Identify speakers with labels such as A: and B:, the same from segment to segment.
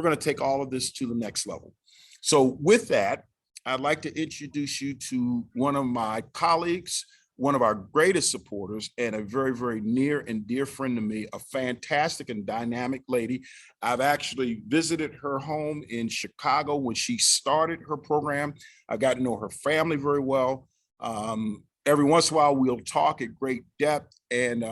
A: we're going to take all of this to the next level. So with that, I'd like to introduce you to one of my colleagues, one of our greatest supporters, and a very, very near and dear friend to me, a fantastic and dynamic lady. I've actually visited her home in Chicago when she started her program. I got to know her family very well. Every once in a while, we'll talk at great depth. And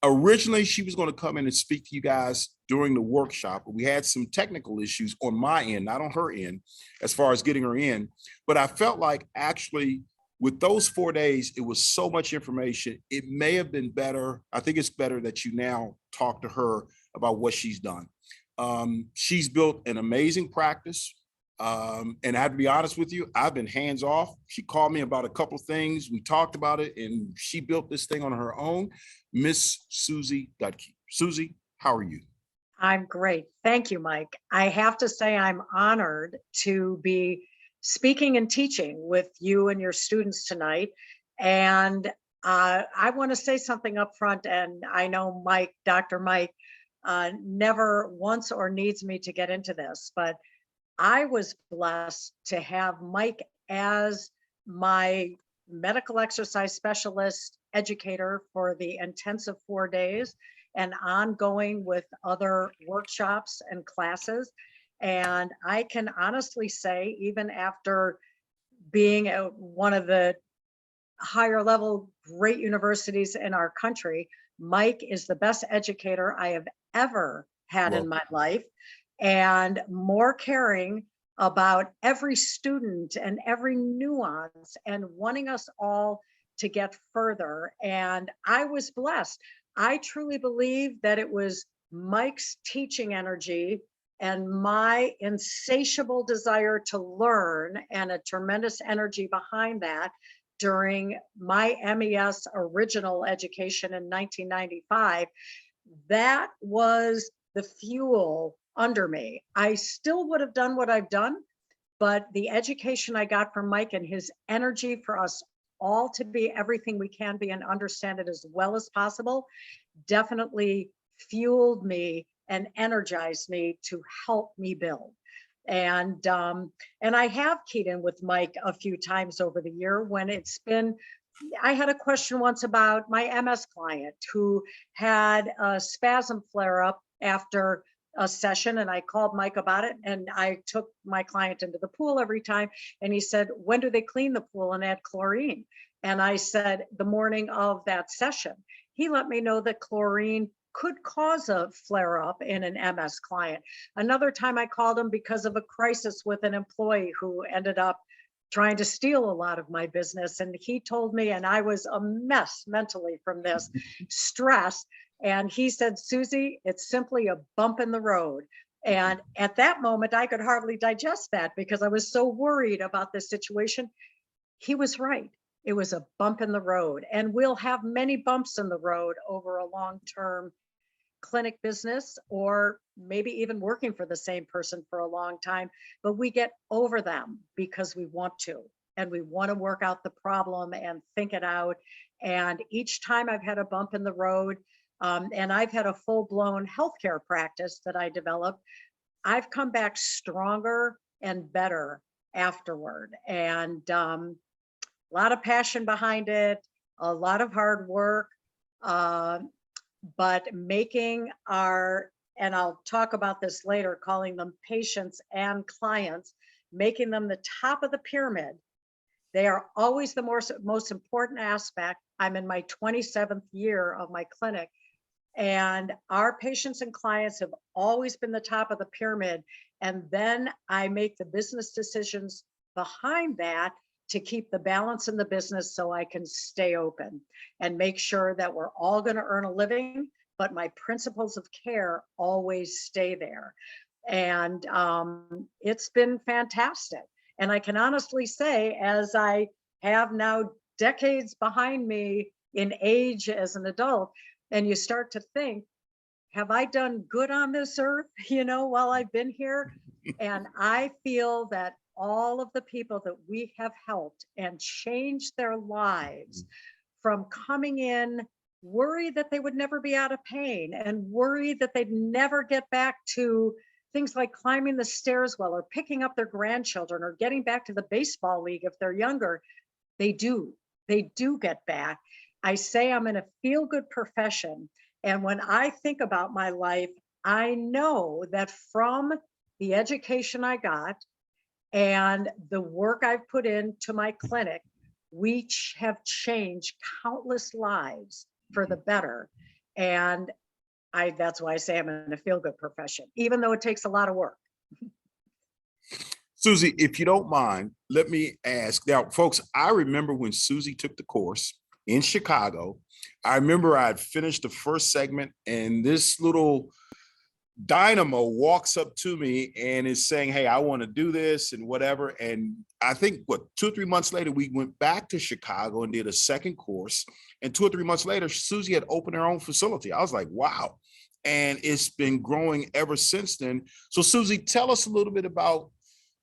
A: originally, she was going to come in and speak to you guys during the workshop, but we had some technical issues on my end, not on her end, as far as getting her in. But I felt like actually, with those 4 days, it was so much information. It may have been better. I think it's better that you now talk to her about what she's done. She's built an amazing practice. And I have to be honest with you, I've been hands off. She called me about a couple of things. We talked about it, and she built this thing on her own. Miss Susie Duttge. Susie, how are you?
B: I'm great. Thank you, Mike. I have to say I'm honored to be speaking and teaching with you and your students tonight. And I want to say something up front, and I know Mike, Dr. Mike, never wants or needs me to get into this, but I was blessed to have Mike as my medical exercise specialist educator for the intensive 4 days and ongoing with other workshops and classes. And I can honestly say, even after being at one of the higher level great universities in our country, Mike is the best educator I have ever had in my life, and more caring about every student and every nuance and wanting us all to get further. And I was blessed. I truly believe that it was Mike's teaching energy and my insatiable desire to learn and a tremendous energy behind that during my MES original education in 1995. That was the fuel under me. I still would have done what I've done, but the education I got from Mike and his energy for us all to be everything we can be and understand it as well as possible definitely fueled me and energized me to help me build. And I have keyed in with Mike a few times over the year when it's been, I had a question once about my MS client who had a spasm flare up after a session, and I called Mike about it, and I took my client into the pool every time, and he said, when do they clean the pool and add chlorine? And I said, the morning of that session. He let me know that chlorine could cause a flare up in an MS client. Another time I called him because of a crisis with an employee who ended up trying to steal a lot of my business. And he told me, and I was a mess mentally from this stress. And he said, Susie, it's simply a bump in the road. And at that moment, I could hardly digest that because I was so worried about this situation. He was right. It was a bump in the road. And we'll have many bumps in the road over a long-term clinic business, or maybe even working for the same person for a long time, but we get over them because we want to, and we want to work out the problem and think it out. And each time I've had a bump in the road, and I've had a full-blown healthcare practice that I developed, I've come back stronger and better afterward. And a lot of passion behind it, a lot of hard work, but making our, and I'll talk about this later, calling them patients and clients, making them the top of the pyramid. They are always the most important aspect. I'm in my 27th year of my clinic, and our patients and clients have always been the top of the pyramid. And then I make the business decisions behind that to keep the balance in the business so I can stay open and make sure that we're all going to earn a living, but my principles of care always stay there. And it's been fantastic. And I can honestly say, as I have now decades behind me in age as an adult, and you start to think, have I done good on this earth, while I've been here? And I feel that all of the people that we have helped and changed their lives from coming in worried that they would never be out of pain and worried that they'd never get back to things like climbing the stairs well, or picking up their grandchildren, or getting back to the baseball league if they're younger, they do get back. I say I'm in a feel-good profession. And when I think about my life, I know that from the education I got and the work I've put into my clinic, we have changed countless lives for the better. And that's why I say I'm in a feel-good profession, even though it takes a lot of work.
A: Susie, if you don't mind, let me ask. Now, folks, I remember when Susie took the course in Chicago. I remember I had finished the first segment, and this little dynamo walks up to me and is saying, hey, I want to do this and whatever. And I think, what, 2 or 3 months later, we went back to Chicago and did a second course. And 2 or 3 months later, Susie had opened her own facility. I was like, wow. And it's been growing ever since then. So Susie, tell us a little bit about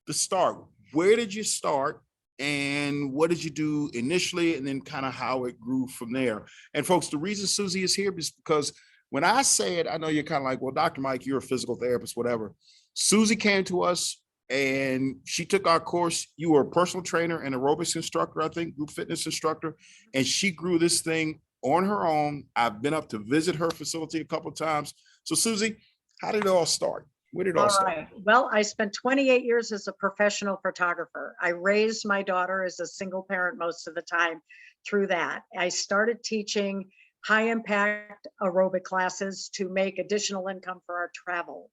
A: the start. Where did you start? And what did you do initially? And then kind of how it grew from there. And folks, the reason Susie is here is because when I say it, I know you're kind of like, well, Dr. Mike, you're a physical therapist, whatever. Susie came to us and she took our course. You were a personal trainer and aerobics instructor, I think, group fitness instructor. And she grew this thing on her own. I've been up to visit her facility a couple of times. So Susie, how did it all start? Where did it all start?
B: Right. Well, I spent 28 years as a professional photographer. I raised my daughter as a single parent most of the time through that. I started teaching high impact aerobic classes to make additional income for our travel,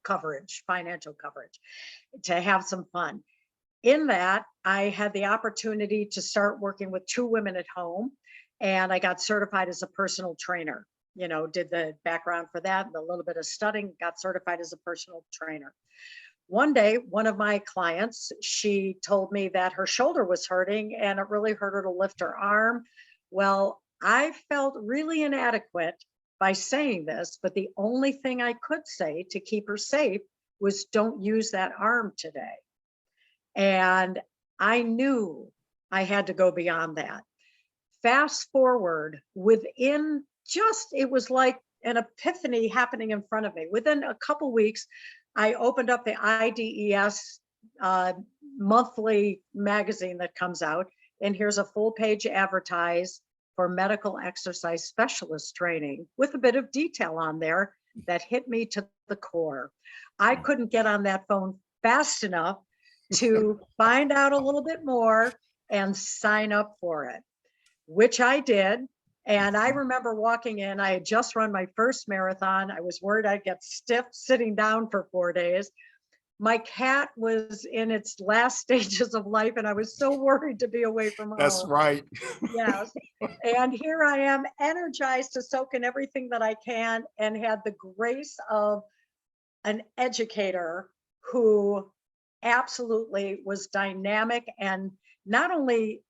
B: coverage, financial coverage, to have some fun. In that, I had the opportunity to start working with 2 women at home, and I got certified as a personal trainer. Did the background for that, and a little bit of studying, got certified as a personal trainer. One day, one of my clients, she told me that her shoulder was hurting and it really hurt her to lift her arm. Well, I felt really inadequate by saying this, but the only thing I could say to keep her safe was, don't use that arm today. And I knew I had to go beyond that. Fast forward, it was like an epiphany happening in front of me. Within a couple weeks, I opened up the IDES monthly magazine that comes out, and here's a full page advertise for medical exercise specialist training with a bit of detail on there that hit me to the core. I couldn't get on that phone fast enough to find out a little bit more and sign up for it, which I did. And I remember walking in, I had just run my first marathon. I was worried I'd get stiff sitting down for 4 days. My cat was in its last stages of life, and I was so worried to be away from home.
A: That's right.
B: Yes. And here I am, energized to soak in everything that I can, and had the grace of an educator who absolutely was dynamic and not only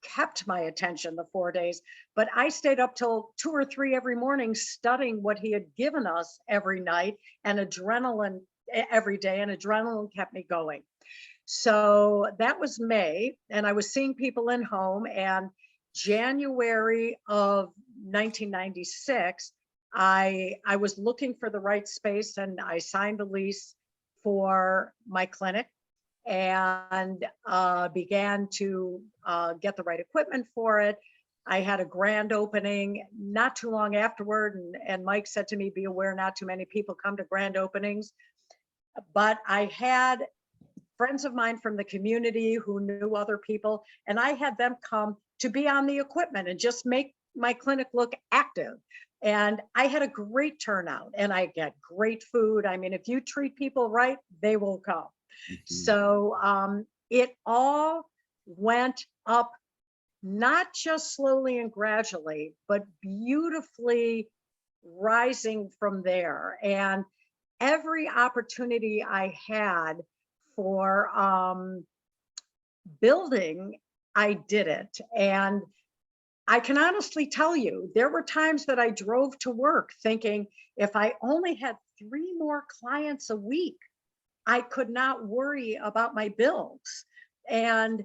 B: kept my attention the 4 days, but I stayed up till 2 or 3 every morning studying what he had given us every night, and adrenaline every day, and adrenaline kept me going. So that was May, and I was seeing people in home, and January of 1996, I was looking for the right space, and I signed a lease for my clinic and began to get the right equipment for it. I had a grand opening not too long afterward, and Mike said to me, be aware not too many people come to grand openings. But I had friends of mine from the community who knew other people, and I had them come to be on the equipment and just make my clinic look active. And I had a great turnout, and I get great food. I mean, if you treat people right, they will come. So it all went up, not just slowly and gradually, but beautifully rising from there. And every opportunity I had for building, I did it. And I can honestly tell you, there were times that I drove to work thinking, if I only had 3 more clients a week, I could not worry about my bills. And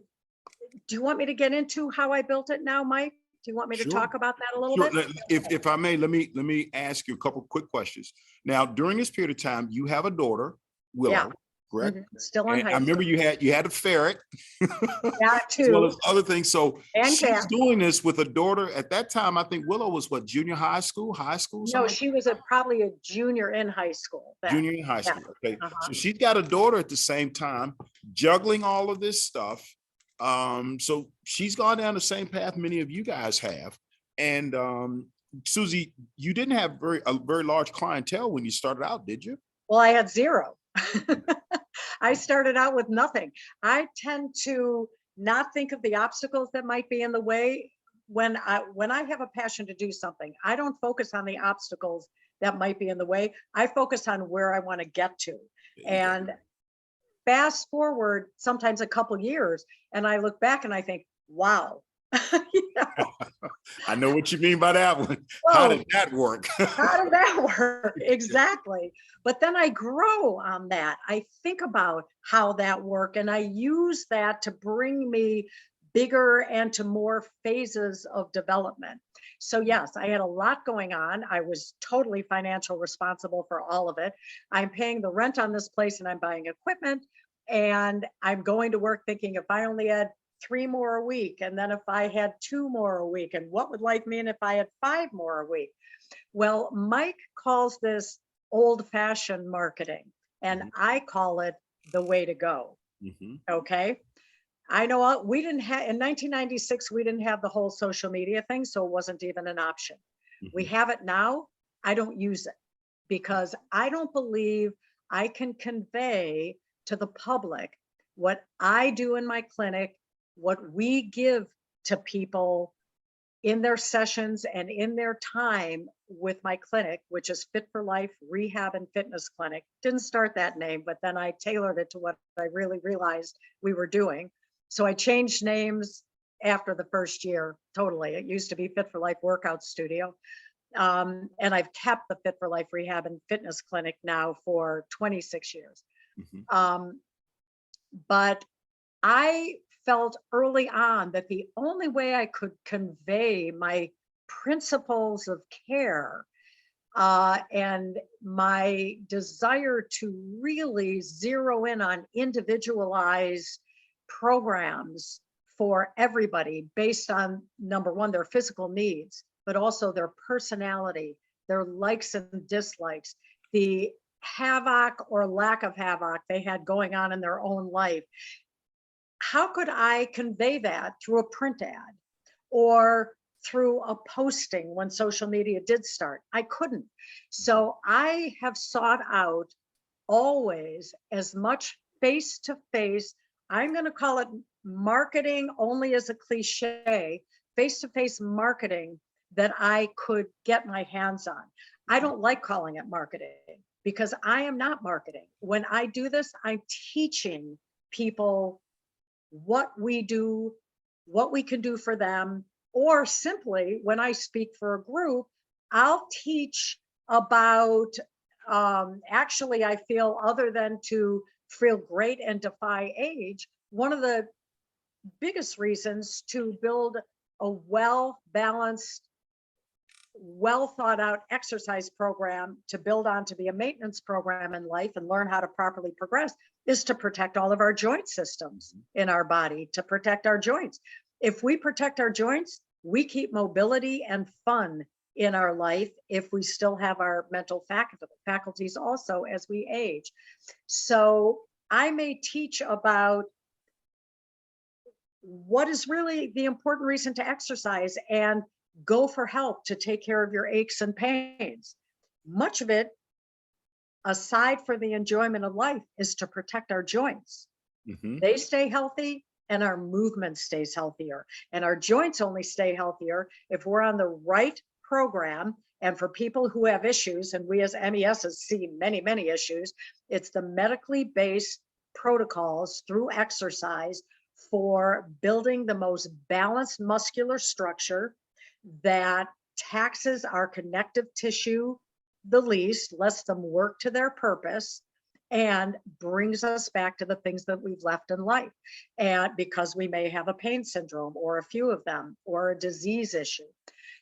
B: do you want me to get into how I built it now, Mike? Do you want me to
A: Sure.
B: talk about that a little
A: Sure.
B: bit?
A: If I may, let me ask you a couple quick questions. Now, during this period of time, you have a daughter,
B: Yeah.
A: Willow, correct?
B: Still in
A: And I
B: high
A: remember
B: school.
A: you had a ferret,
B: Yeah,
A: as well as
B: two.
A: other things. So
B: And
A: she's
B: cat.
A: doing this with a daughter. At that time, I think Willow was what, junior high school,
B: No,
A: something like
B: she was probably a junior in high school then.
A: junior in high
B: Yeah.
A: school. Okay.
B: Uh-huh.
A: So she's got a daughter at the same time, juggling all of this stuff. So she's gone down the same path many of you guys have. And Susie, you didn't have a very large clientele when you started out, did you?
B: Well, I had zero. I started out with nothing. I tend to not think of the obstacles that might be in the way when I have a passion to do something. I don't focus on the obstacles that might be in the way. I focus on where I want to get to.
A: There you go.
B: And fast forward sometimes a couple years, and I look back and I think, wow. You know,
A: I know what you mean by that one. How
B: whoa,
A: did that work?
B: how did that work? Exactly. But then I grow on that. I think about how that worked, and I use that to bring me bigger and to more phases of development. So yes, I had a lot going on. I was totally financial responsible for all of it. I'm paying the rent on this place and I'm buying equipment, and I'm going to work thinking if I only had 3 more a week, and then if I had 2 more a week, and what would life mean if I had 5 more a week? Well, Mike calls this old-fashioned marketing, and I call it the way to go.
A: Mhm.
B: Okay. I know we didn't have in 1996, we didn't have the whole social media thing, so it wasn't even an option. We
A: Mhm.
B: have it now. I don't use it because I don't believe I can convey to the public what I do in my clinic, what we give to people in their sessions and in their time with my clinic, which is Fit for Life Rehab and Fitness Clinic. Didn't start that name, but then I tailored it to what I really realized we were doing. So I changed names after the first year, totally. It used to be Fit for Life Workout Studio. And I've kept the Fit for Life Rehab and Fitness Clinic now for 26 years.
A: Mhm.
B: But I felt early on that the only way I could convey my principles of care and my desire to really zero in on individualized programs for everybody based on number one, their physical needs, but also their personality, their likes and dislikes, the havoc or lack of havoc they had going on in their own life. How could I convey that through a print ad or through a posting when social media did start? I couldn't. So I have sought out always as much face to face. I'm going to call it marketing only as a cliche, face to face marketing that I could get my hands on. I don't like calling it marketing because I am not marketing. When I do this, I'm teaching people what we do, what we can do for them, or simply when I speak for a group, I'll teach about, actually, I feel other than to feel great and defy age, one of the biggest reasons to build a well-balanced, well thought out exercise program to build on to be a maintenance program in life and learn how to properly progress is to protect all of our joint systems in our body, to protect our joints. If we protect our joints, we keep mobility and fun in our life if we still have our mental faculties also as we age. So I may teach about what is really the important reason to exercise and go for help to take care of your aches and pains. Much of it, aside for the enjoyment of life, is to protect our joints.
A: Mhm.
B: They stay healthy and our movement stays healthier. And our joints only stay healthier if we're on the right program. And for people who have issues, and we as MESs see many, many issues, it's the medically based protocols through exercise for building the most balanced muscular structure that taxes our connective tissue the least, lets them work to their purpose, and brings us back to the things that we've left in life. And because we may have a pain syndrome or a few of them or a disease issue.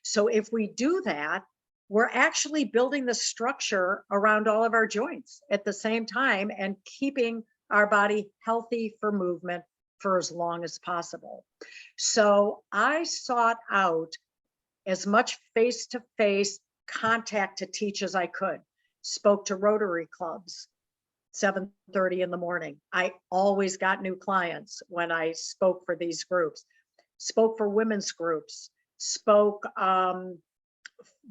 B: So if we do that, we're actually building the structure around all of our joints at the same time and keeping our body healthy for movement for as long as possible. So I sought out as much face-to-face contact to teach as I could. Spoke to Rotary clubs, 7:30 in the morning. I always got new clients when I spoke for these groups. Spoke for women's groups. Spoke,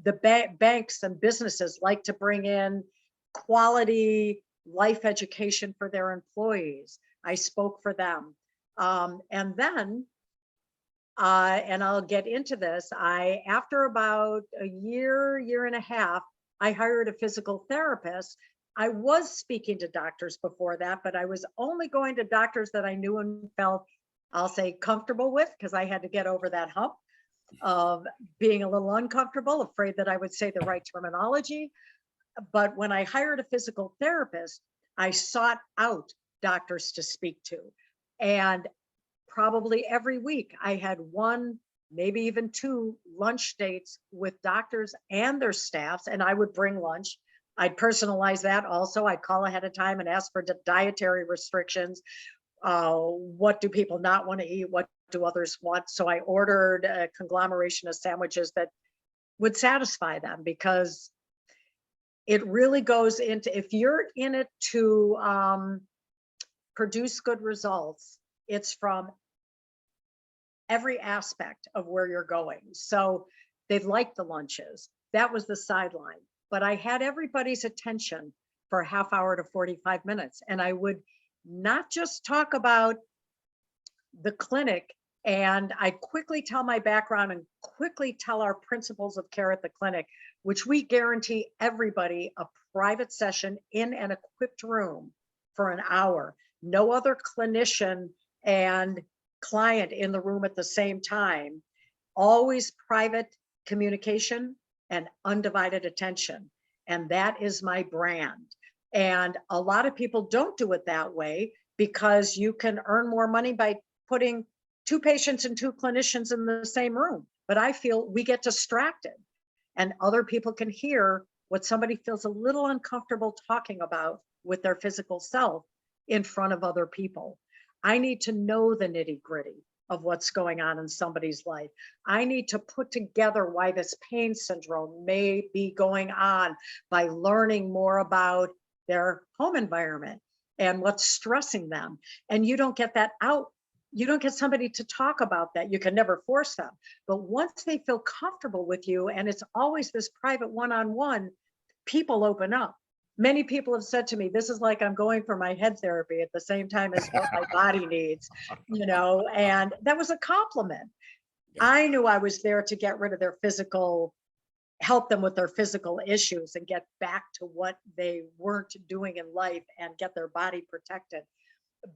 B: the banks and businesses like to bring in quality life education for their employees. I spoke for them. And then, and I'll get into this, after about a year and a half, I hired a physical therapist. I was speaking to doctors before that, but I was only going to doctors that I knew and felt, I'll say, comfortable with, because I had to get over that hump of being a little uncomfortable, afraid that I would say the right terminology. But when I hired a physical therapist, I sought out doctors to speak to. And probably every week I had one, maybe even two lunch dates with doctors and their staffs, and I would bring lunch. I'd personalize that also. I'd call ahead of time and ask for dietary restrictions. What do people not want to eat? What do others want? So I ordered a conglomeration of sandwiches that would satisfy them, because it really goes into, if you're in it to produce good results, it's from every aspect of where you're going. So they liked the lunches. That was the sideline. But I had everybody's attention for a half hour to 45 minutes. And I would not just talk about the clinic, and I quickly tell my background and quickly tell our principles of care at the clinic, which we guarantee everybody a private session in an equipped room for an hour. No other clinician and client in the room at the same time. Always private communication and undivided attention. And that is my brand. And a lot of people don't do it that way, because you can earn more money by putting two patients and two clinicians in the same room. But I feel we get distracted, and other people can hear what somebody feels a little uncomfortable talking about with their physical self in front of other people. I need to know the nitty-gritty of what's going on in somebody's life. I need to put together why this pain syndrome may be going on by learning more about their home environment and what's stressing them. And you don't get that out. You don't get somebody to talk about that. You can never force them. But once they feel comfortable with you, and it's always this private one-on-one, people open up. Many people have said to me, this is like I'm going for my head therapy at the same time as what my body needs, and that was a compliment. I knew I was there to get rid of their physical, help them with their physical issues and get back to what they weren't doing in life and get their body protected.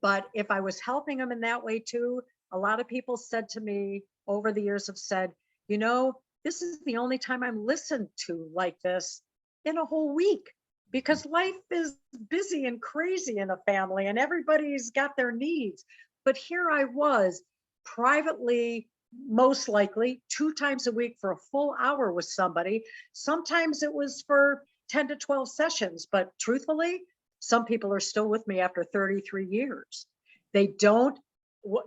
B: But if I was helping them in that way too, a lot of people said to me over the years, have said, this is the only time I'm listened to like this in a whole week, because life is busy and crazy in a family and everybody's got their needs. But here I was privately, most likely 2 times a week for a full hour with somebody. Sometimes it was for 10 to 12 sessions, but truthfully, some people are still with me after 33 years. They don't,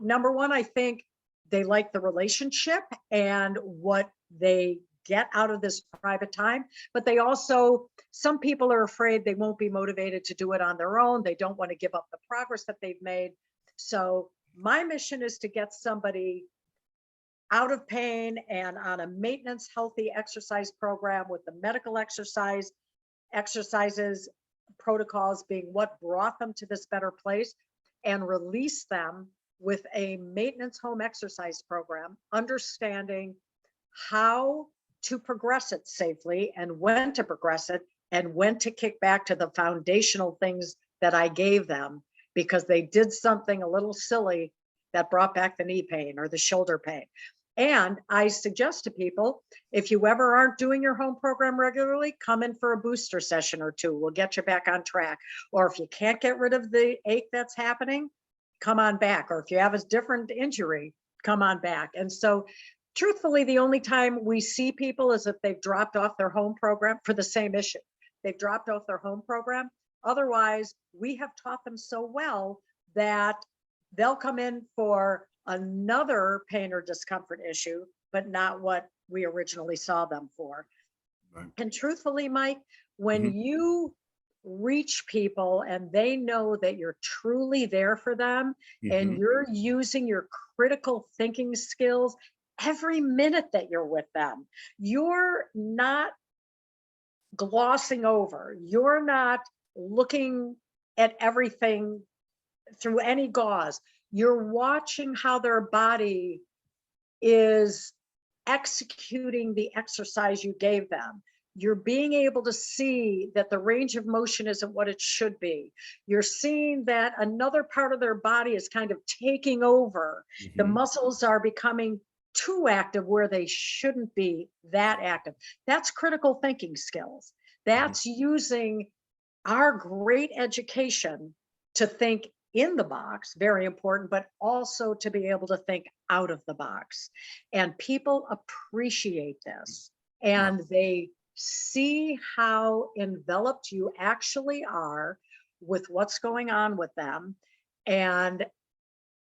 B: number one, I think they like the relationship and what they get out of this private time, but they also, some people are afraid they won't be motivated to do it on their own. They don't want to give up the progress that they've made. So my mission is to get somebody out of pain and on a maintenance healthy exercise program with the medical exercises, protocols being what brought them to this better place, and release them with a maintenance home exercise program, understanding how to progress it safely and when to progress it and when to kick back to the foundational things that I gave them, because they did something a little silly that brought back the knee pain or the shoulder pain. And I suggest to people, if you ever aren't doing your home program regularly, come in for a booster session or two. We'll get you back on track. Or if you can't get rid of the ache that's happening, come on back. Or if you have a different injury, come on back. And so truthfully, the only time we see people is if they've dropped off their home program for the same issue. They've dropped off their home program. Otherwise, we have taught them so well that they'll come in for another pain or discomfort issue, but not what we originally saw them for.
A: Right.
B: And truthfully, Mike, when
A: Mhm.
B: you reach people and they know that you're truly there for them and
A: Mhm.
B: you're using your critical thinking skills every minute that you're with them, you're not glossing over, you're not looking at everything through any gauze. You're watching how their body is executing the exercise you gave them. You're being able to see that the range of motion isn't what it should be. You're seeing that another part of their body is kind of taking over. The
A: Mhm.
B: muscles are becoming too active where they shouldn't be that active. That's critical thinking skills. That's using our great education to think in the box, very important, but also to be able to think out of the box. And people appreciate this
A: Yeah.
B: and they see how enveloped you actually are with what's going on with them. And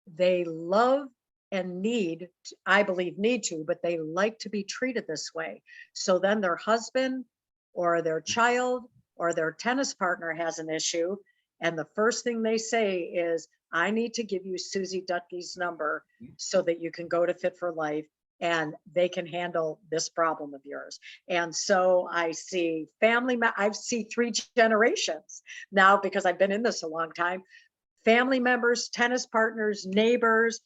B: they love and need, I believe, need to, but they like to be treated this way. So then their husband or their child or their tennis partner has an issue. And the first thing they say is, I need to give you Susie Duttge's number so that you can go to Fit for Life and they can handle this problem of yours. And so I see I see 3 generations now because I've been in this a long time, family members, tennis partners, neighbors.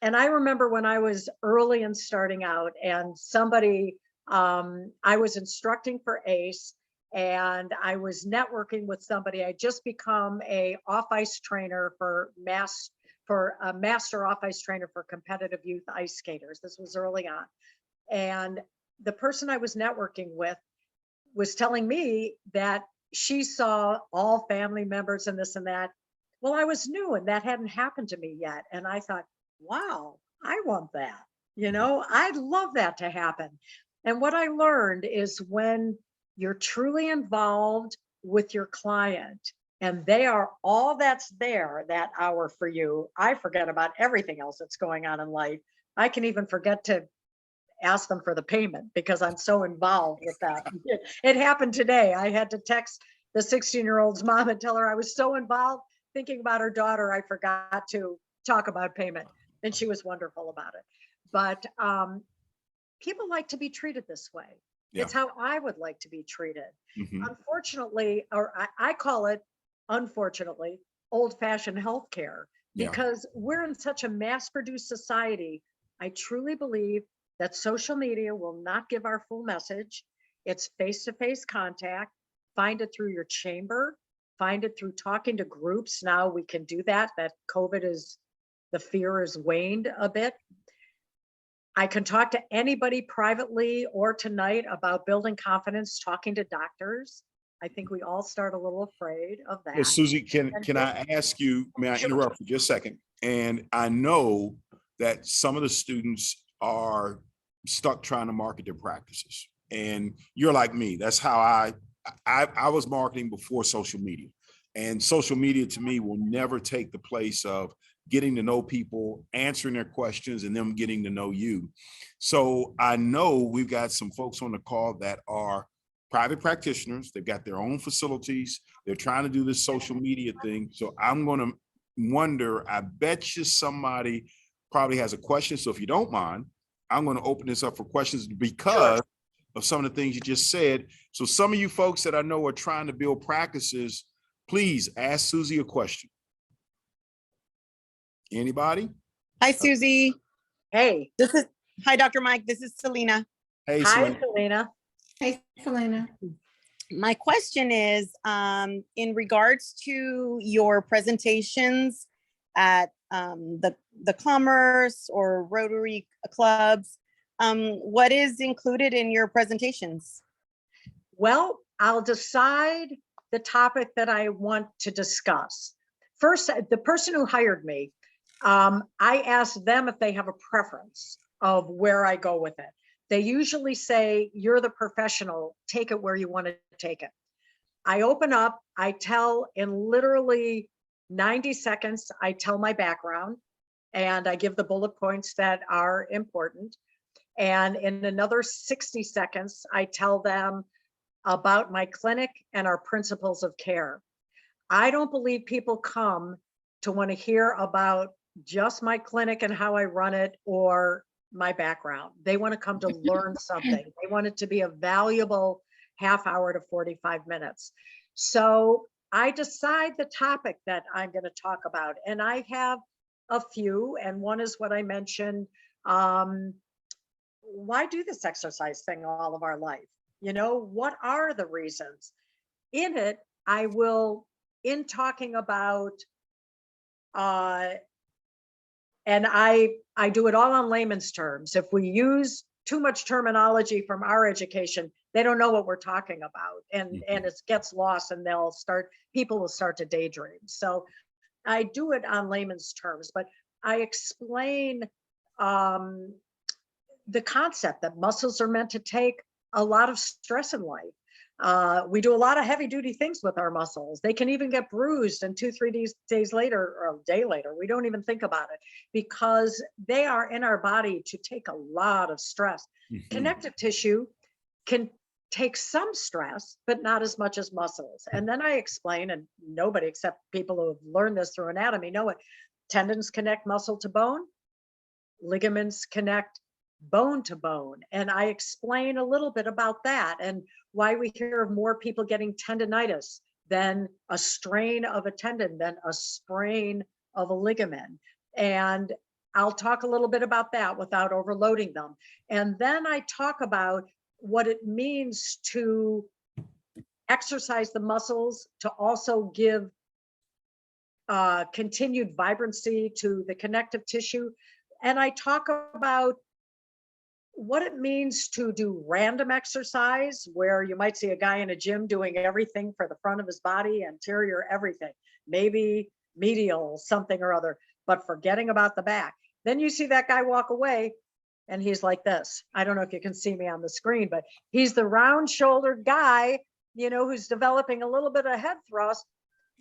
B: And I remember when I was early and starting out and somebody, I was instructing for ACE and I was networking with somebody. I just become a off-ice trainer for a master off-ice trainer for competitive youth ice skaters. This was early on. And the person I was networking with was telling me that she saw all family members and this and that. Well, I was new and that hadn't happened to me yet. And I thought, wow, I want that. I'd love that to happen. And what I learned is when you're truly involved with your client and they are all that's there that hour for you, I forget about everything else that's going on in life. I can even forget to ask them for the payment because I'm so involved with that. It happened today. I had to text the 16-year-old's mom and tell her I was so involved thinking about her daughter, I forgot to talk about payment. And she was wonderful about it. But people like to be treated this way.
A: Yeah.
B: It's how I would like to be treated.
A: Mhm.
B: Unfortunately, or I call it, unfortunately, old-fashioned healthcare
A: Yeah.
B: because we're in such a mass-produced society. I truly believe that social media will not give our full message. It's face-to-face contact. Find it through your chamber. Find it through talking to groups. Now we can do that. That COVID the fear has waned a bit. I can talk to anybody privately or tonight about building confidence, talking to doctors. I think we all start a little afraid of
A: Well,
B: that.
A: Susie, can
B: And
A: I ask you, may I
B: Sure.
A: interrupt for just a second? And I know that some of the students are stuck trying to market their practices. And you're like me. That's how I was marketing before social media. And social media to me will never take the place of getting to know people, answering their questions, and them getting to know you. So I know we've got some folks on the call that are private practitioners. They've got their own facilities. They're trying to do this social media thing. So I'm going to wonder, I bet you somebody probably has a question. So if you don't mind, I'm going to open this up for questions because of some of the things you just said. So some of you folks that I know are trying to build practices, please ask Susie a question. Anybody?
C: Hi, Susie.
B: Hey,
C: Hi, Dr. Mike. This is Selena.
A: Hey,
B: hi,
A: Selena.
B: Selena.
D: Hey, Selena.
C: My question is, in regards to your presentations at the Commerce or Rotary clubs. What is included in your presentations?
B: Well, I'll decide the topic that I want to discuss. First, the person who hired me, I asked them if they have a preference of where I go with it. They usually say, you're the professional, take it where you want to take it. I open up, I tell in literally 90 seconds, I tell my background and I give the bullet points that are important. And in another 60 seconds, I tell them about my clinic and our principles of care. I don't believe people come to want to hear about just my clinic and how I run it or my background. They want to come to learn something. They want it to be a valuable half hour to 45 minutes. So I decide the topic that I'm going to talk about. And I have a few, and one is what I mentioned. Why do this exercise thing all of our life? You know, what are the reasons? In it, I will, in talking about, and I do it all on layman's terms. If we use too much terminology from our education, they don't know what we're talking about, and it gets lost, and people will start to daydream. So I do it on layman's terms, but I explain the concept that muscles are meant to take a lot of stress in life. We do a lot of heavy duty things with our muscles. They can even get bruised, and 2-3 days later or a day later, we don't even think about it because they are in our body to take a lot of stress. Connective tissue can take some stress, but not as much as muscles. And then I explain, and nobody except people who have learned this through anatomy know it. Tendons connect muscle to bone, ligaments connect bone to bone. And I explain a little bit about that and why we hear of more people getting tendonitis than a strain of a tendon, than a sprain of a ligament. And I'll talk a little bit about that without overloading them. And then I talk about what it means to exercise the muscles, to also give continued vibrancy to the connective tissue. And I talk about what it means to do random exercise, where you might see a guy in a gym doing everything for the front of his body, anterior, everything, maybe medial, something or other, but forgetting about the back. Then you see that guy walk away and he's like this. I don't know if you can see me on the screen, but he's the round shouldered guy, you know, who's developing a little bit of head thrust.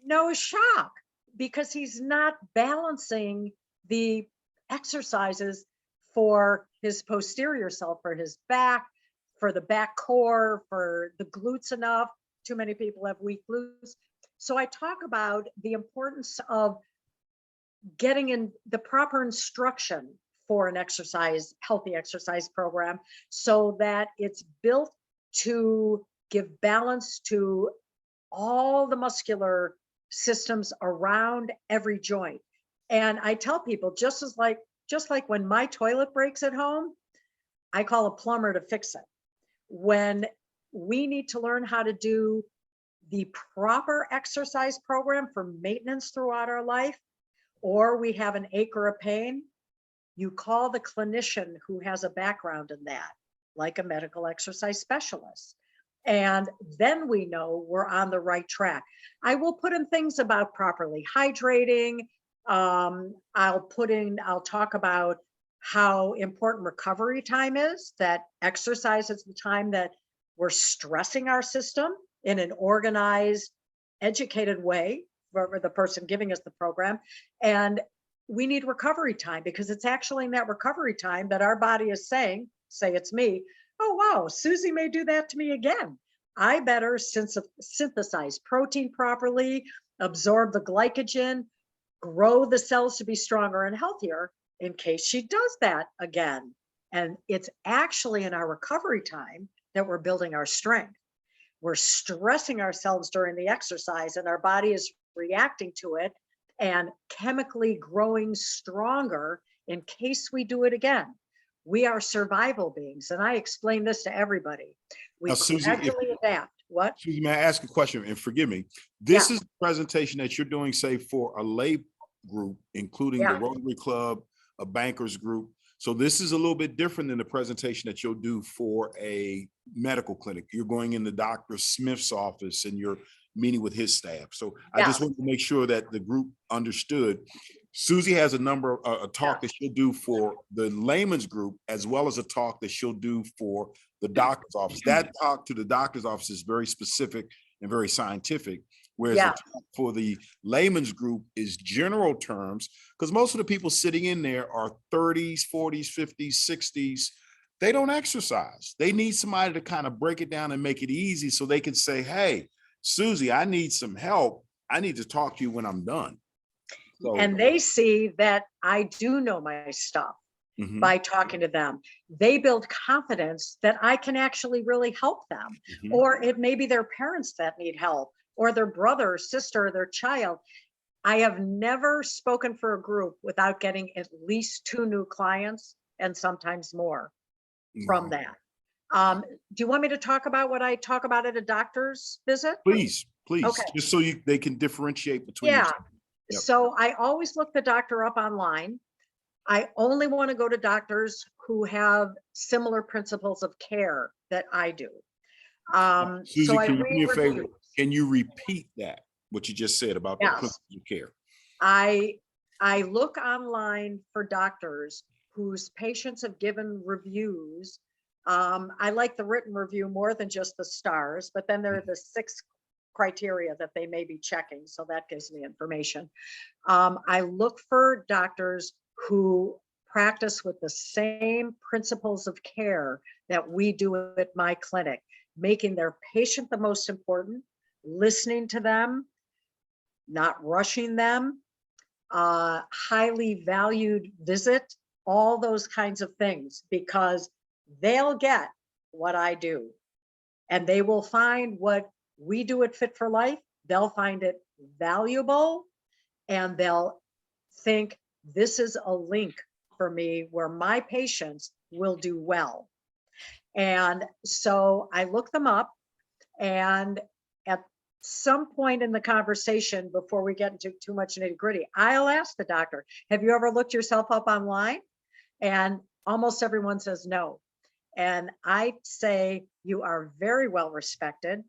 B: No shock, because he's not balancing the exercises for his posterior self, for his back, for the back core, for the glutes enough. Too many people have weak glutes. So I talk about the importance of getting in the proper instruction for an exercise, healthy exercise program, so that it's built to give balance to all the muscular systems around every joint. And I tell people, just like when my toilet breaks at home, I call a plumber to fix it. When we need to learn how to do the proper exercise program for maintenance throughout our life, or we have an ache or a pain, you call the clinician who has a background in that, like a medical exercise specialist. And then we know we're on the right track. I will put in things about properly hydrating. I'll talk about how important recovery time is, that exercise is the time that we're stressing our system in an organized, educated way for the person giving us the program. And we need recovery time, because it's actually in that recovery time that our body is saying, say it's me, oh, wow, Susie may do that to me again. I better synthesize protein properly, absorb the glycogen, grow the cells to be stronger and healthier in case she does that again. And it's actually in our recovery time that we're building our strength. We're stressing ourselves during the exercise, and our body is reacting to it and chemically growing stronger in case we do it again. We are survival beings, and I explain this to everybody. We
A: Now, Susie,
B: gradually adapt. What?
A: Susie, may I ask a question? And forgive me. This is the presentation that you're doing, say, for a lay group, including the
B: Yeah.
A: Rotary Club, a bankers group. So this is a little bit different than the presentation that you'll do for a medical clinic. You're going in the Dr. Smith's office and you're meeting with his staff. So I just
B: Yes.
A: wanted to make sure that the group understood. Susie has a talk that she'll do for the layman's group, as well as a talk that she'll do for the doctor's office. That talk to the doctor's office is very specific and very scientific, whereas
B: Yeah.
A: the talk for the layman's group is general terms, because most of the people sitting in there are 30s, 40s, 50s, 60s. They don't exercise. They need somebody to kind of break it down and make it easy so they can say, hey, Susie, I need some help. I need to talk to you when I'm done. So,
B: And they see that I do know my stuff
A: mhm,
B: by talking to them. They build confidence that I can actually really help them.
A: mhm.
B: Or it may be their parents that need help, or their brother or sister or their child. I have never spoken for a group without getting at least 2 new clients and sometimes more from
A: Wow.
B: that. Do you want me to talk about what I talk about at a doctor's visit?
A: Please,
B: Okay.
A: just so they can differentiate between the
B: Yeah.
A: two. Yep.
B: So I always look the doctor up online. I only want to go to doctors who have similar principles of care that I do.
A: Susie,
B: So I
A: can you do
B: read
A: me a favor?
B: reviews.
A: Can you repeat that, what you just said about the
B: Yes.
A: principles of care?
B: I look online for doctors whose patients have given reviews. I like the written review more than just the stars, but then there are the 6 criteria that they may be checking. So that gives me information. I look for doctors who practice with the same principles of care that we do at my clinic, making their patient the most important, listening to them, not rushing them, highly valued visit, all those kinds of things, because they'll get what I do and they will find what we do at Fit for Life. They'll find it valuable and they'll think this is a link for me where my patients will do well. And so I look them up, and at some point in the conversation, before we get into too much nitty gritty, I'll ask the doctor, have you ever looked yourself up online? And almost everyone says no. And I say, you are very well respected.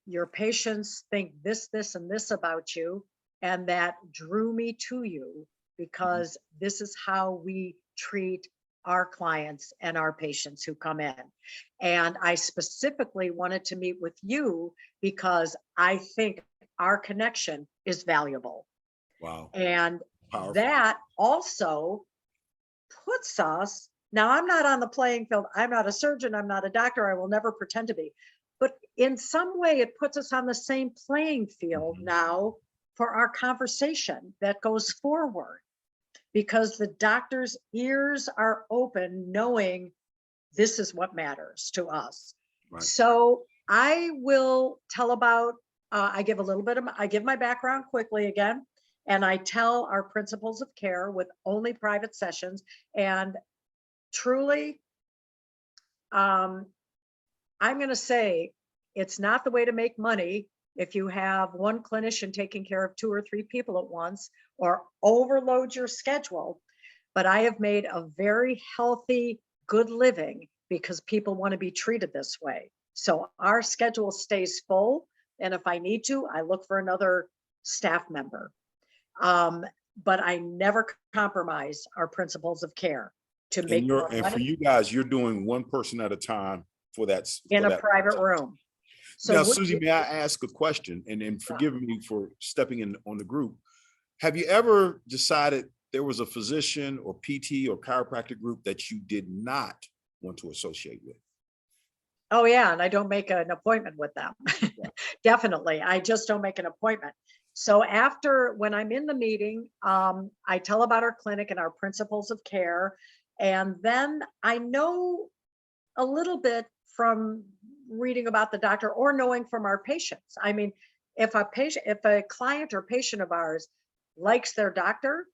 B: Your patients think this, and this about you. And that drew me to you because this is how we treat our clients and our patients who come in. And I specifically wanted to meet with you because I think our connection is valuable.
A: Wow.
B: And
A: Powerful.
B: that also puts us, now I'm not on the playing field. I'm not a surgeon. I'm not a doctor. I will never pretend to be. But in some way, it puts us on the same playing field now for our conversation that goes forward, because the doctor's ears are open, knowing this is what matters to us.
A: Right.
B: So I will tell about, I give my background quickly again, and I tell our principles of care with only private sessions. And truly, I'm going to say it's not the way to make money if you have one clinician taking care of 2 or 3 people at once or overload your schedule. But I have made a very healthy, good living because people want to be treated this way. So our schedule stays full. And if I need to, I look for another staff member. But I never compromise our principles of care to make more
A: And for
B: money
A: you guys, you're doing one person at a time for that.
B: in a private room. So
A: Now, Susie, may I ask a question? And forgive me for stepping in on the group. Have you ever decided there was a physician or PT or chiropractic group that you did not want to associate with?
B: Oh yeah, and I don't make an appointment with them.
A: Yeah.
B: Definitely, I just don't make an appointment. So when I'm in the meeting, I tell about our clinic and our principles of care. And then I know a little bit from reading about the doctor or knowing from our patients. I mean, if a client or patient of ours likes their doctor,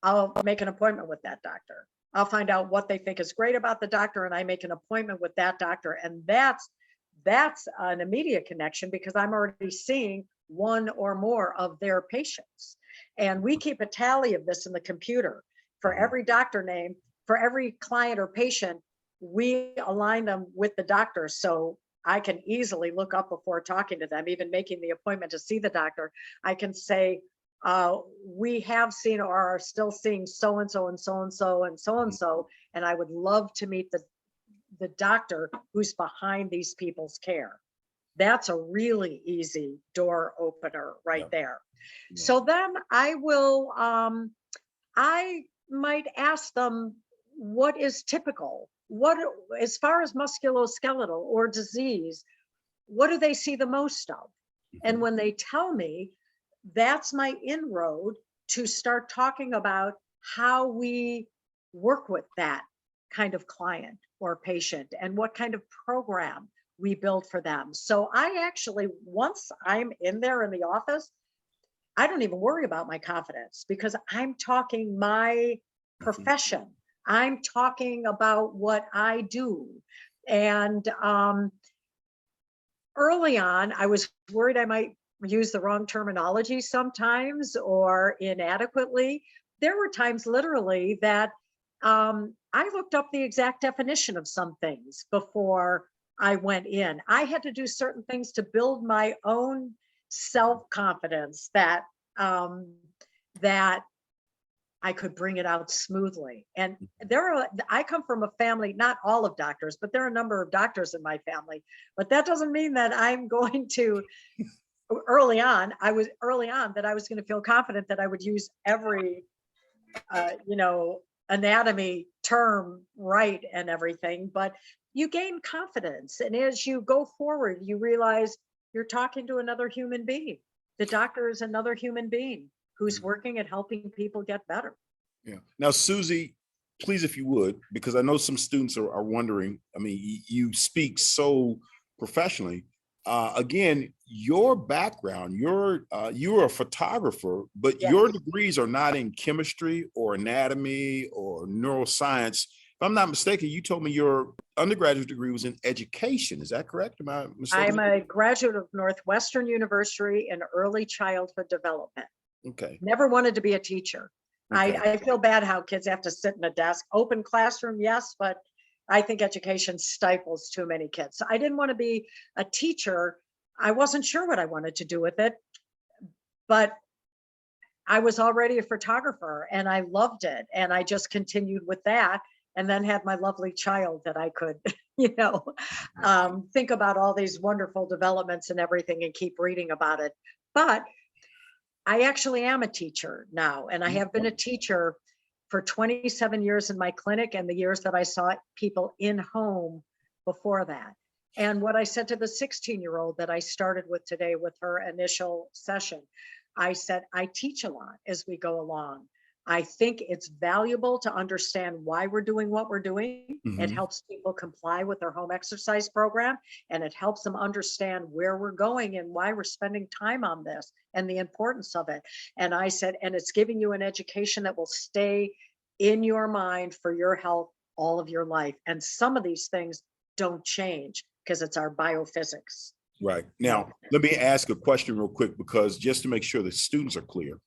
B: I'll make an appointment with that doctor. I'll find out what they think is great about the doctor, and I make an appointment with that doctor. And that's an immediate connection because I'm already seeing one or more of their patients. And we keep a tally of this in the computer. For every doctor name, for every client or patient, we align them with the doctor. So I can easily look up before talking to them, even making the appointment to see the doctor. I can say, we have seen or are still seeing so-and-so and so-and-so and so-and-so, and I would love to meet the doctor who's behind these people's care. That's a really easy door opener right there. So then I will, I might ask them, what is typical? What, as far as musculoskeletal or disease, what do they see the most of? And when they tell me, that's my inroad to start talking about how we work with that kind of client or patient and what kind of program we build for them. So I actually, once I'm in there in the office, I don't even worry about my confidence because I'm talking my profession. I'm talking about what I do. And early on, I was worried I might use the wrong terminology sometimes or inadequately. There were times literally that I looked up the exact definition of some things before I went in. I had to do certain things to build my own self-confidence that that I could bring it out smoothly. And I come from a family, not all of doctors, but there are a number of doctors in my family. But that doesn't mean that I'm going to, early on that I was going to feel confident that I would use every, anatomy term right and everything. But you gain confidence. And as you go forward, you realize you're talking to another human being. The doctor is another human being who's working at helping people get better.
A: Yeah. Now, Susie, please, if you would, because I know some students are wondering, I mean, you speak so professionally. Again, your background, you're a photographer, but
B: Yes.
A: your degrees are not in chemistry or anatomy or neuroscience. If I'm not mistaken, you told me your undergraduate degree was in education. Is that correct? Am I mistaken?
B: I'm a graduate of Northwestern University in early childhood development.
A: Okay.
B: Never wanted to be a teacher.
A: Okay.
B: I feel bad how kids have to sit in a desk. Open classroom, yes, but I think education stifles too many kids. So I didn't want to be a teacher. I wasn't sure what I wanted to do with it, but I was already a photographer and I loved it. And I just continued with that and then had my lovely child that I could, think about all these wonderful developments and everything and keep reading about it. But I actually am a teacher now, and I have been a teacher for 27 years in my clinic and the years that I saw people in home before that. And what I said to the 16-year-old that I started with today with her initial session, I said, I teach a lot as we go along. I think it's valuable to understand why we're doing what we're doing. It helps people comply with their home exercise program, and it helps them understand where we're going and why we're spending time on this and the importance of it. And I said, and it's giving you an education that will stay in your mind for your health all of your life. And some of these things don't change because it's our biophysics.
A: Right. Now, let me ask a question real quick, because just to make sure the students are clear,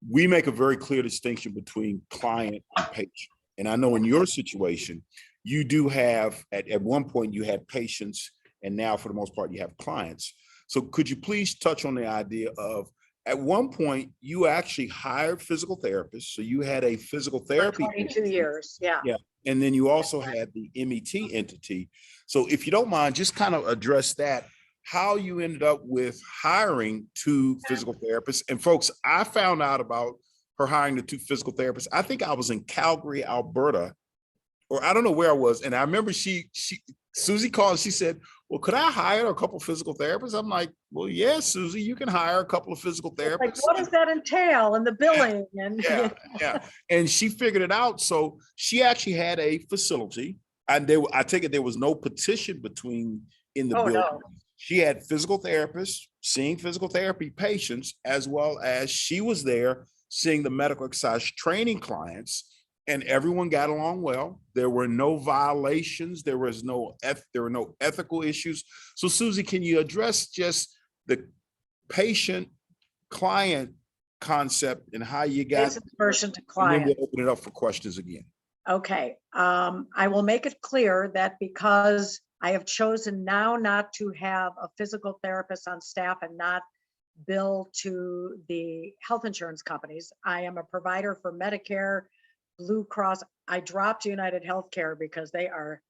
A: we make a very clear distinction between client and patient. And I know in your situation, you do have, at one point you had patients, and now for the most part you have clients. So could you please touch on the idea of, at one point you actually hired physical therapists. So you had a physical therapy.
B: 22 years, yeah.
A: Yeah. And then you also had the MET entity. So if you don't mind, just kind of address that, how you ended up with hiring 2 physical therapists. And folks, I found out about her hiring the 2 physical therapists. I think I was in Calgary, Alberta, or I don't know where I was. And I remember Susie called and she said, well, could I hire a couple of physical therapists? I'm like, well, yeah, Susie, you can hire a couple of physical therapists.
B: Like, what does that entail? And the billing and
A: yeah. And she figured it out. So she actually had a facility, and I take it there was no petition in the building.
B: No.
A: She had physical therapists seeing physical therapy patients, as well as she was there seeing the medical exercise training clients, and everyone got along well. There were no violations. There were no ethical issues. So Susie, can you address just the patient client concept and how you got,
B: Basis version to
A: and then
B: client.
A: we'll open it up for questions again.
B: Okay, I will make it clear that because I have chosen now not to have a physical therapist on staff and not bill to the health insurance companies, I am a provider for Medicare, Blue Cross. I dropped United Healthcare because they are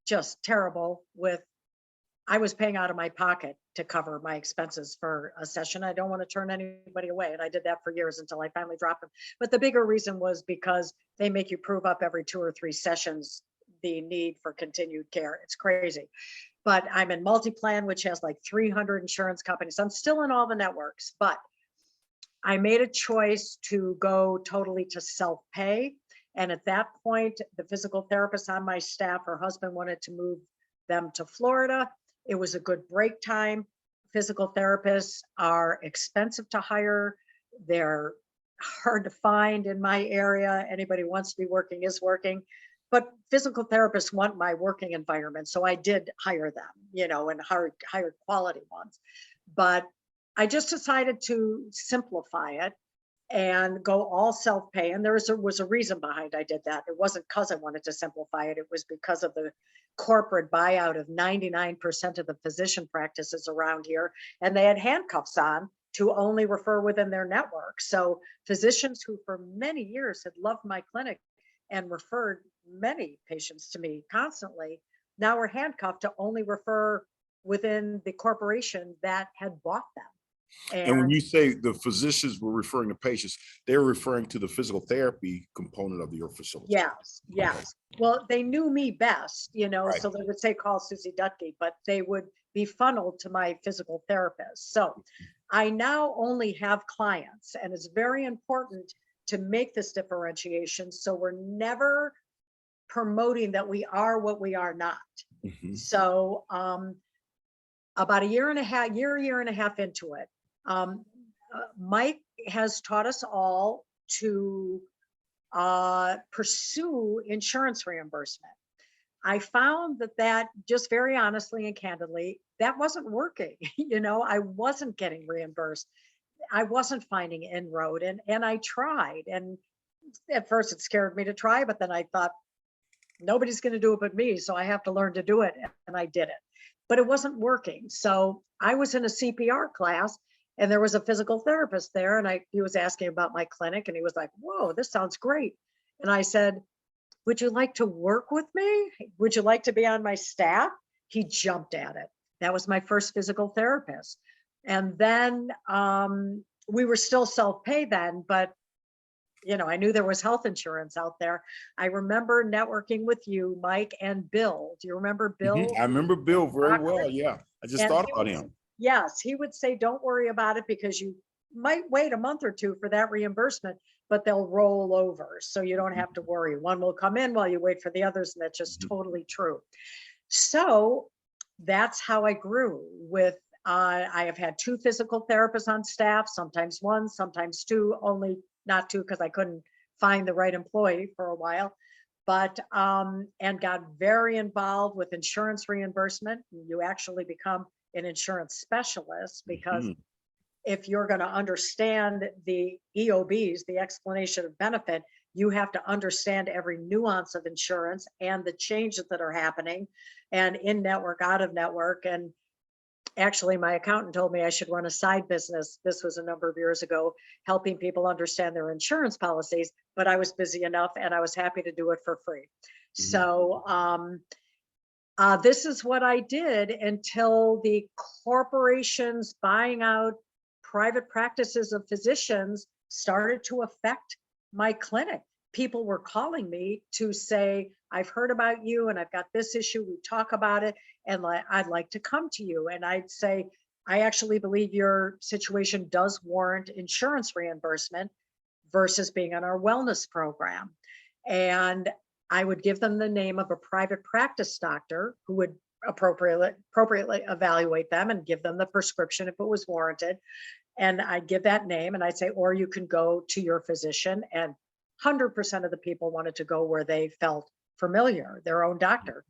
B: just terrible with, I was paying out of my pocket to cover my expenses for a session. I don't want to turn anybody away. And I did that for years until I finally dropped them. But the bigger reason was because they make you prove up every 2 or 3 sessions the need for continued care. It's crazy. But I'm in multi-plan, which has like 300 insurance companies. I'm still in all the networks, but I made a choice to go totally to self-pay. And at that point, the physical therapist on my staff, her husband wanted to move them to Florida. It was a good break time. Physical therapists are expensive to hire. They're hard to find in my area. Anybody who wants to be working is working. But physical therapists want my working environment. So I did hire them, you know, and hired quality ones. But I just decided to simplify it and go all self-pay. And there was a reason behind I did that. It wasn't because I wanted to simplify it. It was because of the corporate buyout of 99% of the physician practices around here. And they had handcuffs on to only refer within their network. So physicians who for many years had loved my clinic and referred many patients to me constantly, now were handcuffed to only refer within the corporation that had bought them.
A: And when you say the physicians were referring to patients, they're referring to the physical therapy component of your facility.
B: Yes, yes. Well, they knew me best, you know,
A: Right.
B: so they would say, call Susie Duttge, but they would be funneled to my physical therapist. So I now only have clients, and it's very important to make this differentiation. So we're never promoting that we are what we are not.
A: Mhm.
B: So about a year and a half into it, Mike has taught us all to pursue insurance reimbursement. I found that just very honestly and candidly, that wasn't working. You know, I wasn't getting reimbursed. I wasn't finding inroad, and I tried. And at first it scared me to try, but then I thought, nobody's going to do it but me. So I have to learn to do it. And I did it, but it wasn't working. So I was in a CPR class and there was a physical therapist there. And he was asking about my clinic and he was like, whoa, this sounds great. And I said, would you like to work with me? Would you like to be on my staff? He jumped at it. That was my first physical therapist. And then we were still self-pay then, but you know, I knew there was health insurance out there. I remember networking with you, Mike, and Bill. Do you remember Bill?
A: I remember Bill very well. Yeah. I just
B: And
A: thought
B: he
A: about
B: would-
A: him.
B: Yes, he would say, don't worry about it because you might wait a month or two for that reimbursement, but they'll roll over. So you don't have to worry. One will come in while you wait for the others. And that's just totally true. So that's how I grew with, I have had 2 physical therapists on staff, sometimes 1, sometimes 2, only not 2 because I couldn't find the right employee for a while, but, and got very involved with insurance reimbursement. You actually become an insurance specialist because
A: Mhm.
B: if you're going to understand the EOBs, the explanation of benefit, you have to understand every nuance of insurance and the changes that are happening and in network, out of network. And actually, my accountant told me I should run a side business. This was a number of years ago, helping people understand their insurance policies, but I was busy enough and I was happy to do it for free. So this is what I did until the corporations buying out private practices of physicians started to affect my clinic. People were calling me to say, I've heard about you and I've got this issue. We talk about it and I'd like to come to you. And I'd say, I actually believe your situation does warrant insurance reimbursement versus being on our wellness program. And I would give them the name of a private practice doctor who would appropriately evaluate them and give them the prescription if it was warranted. And I'd give that name and I'd say, or you can go to your physician. And 100% of the people wanted to go where they felt familiar, their own doctor,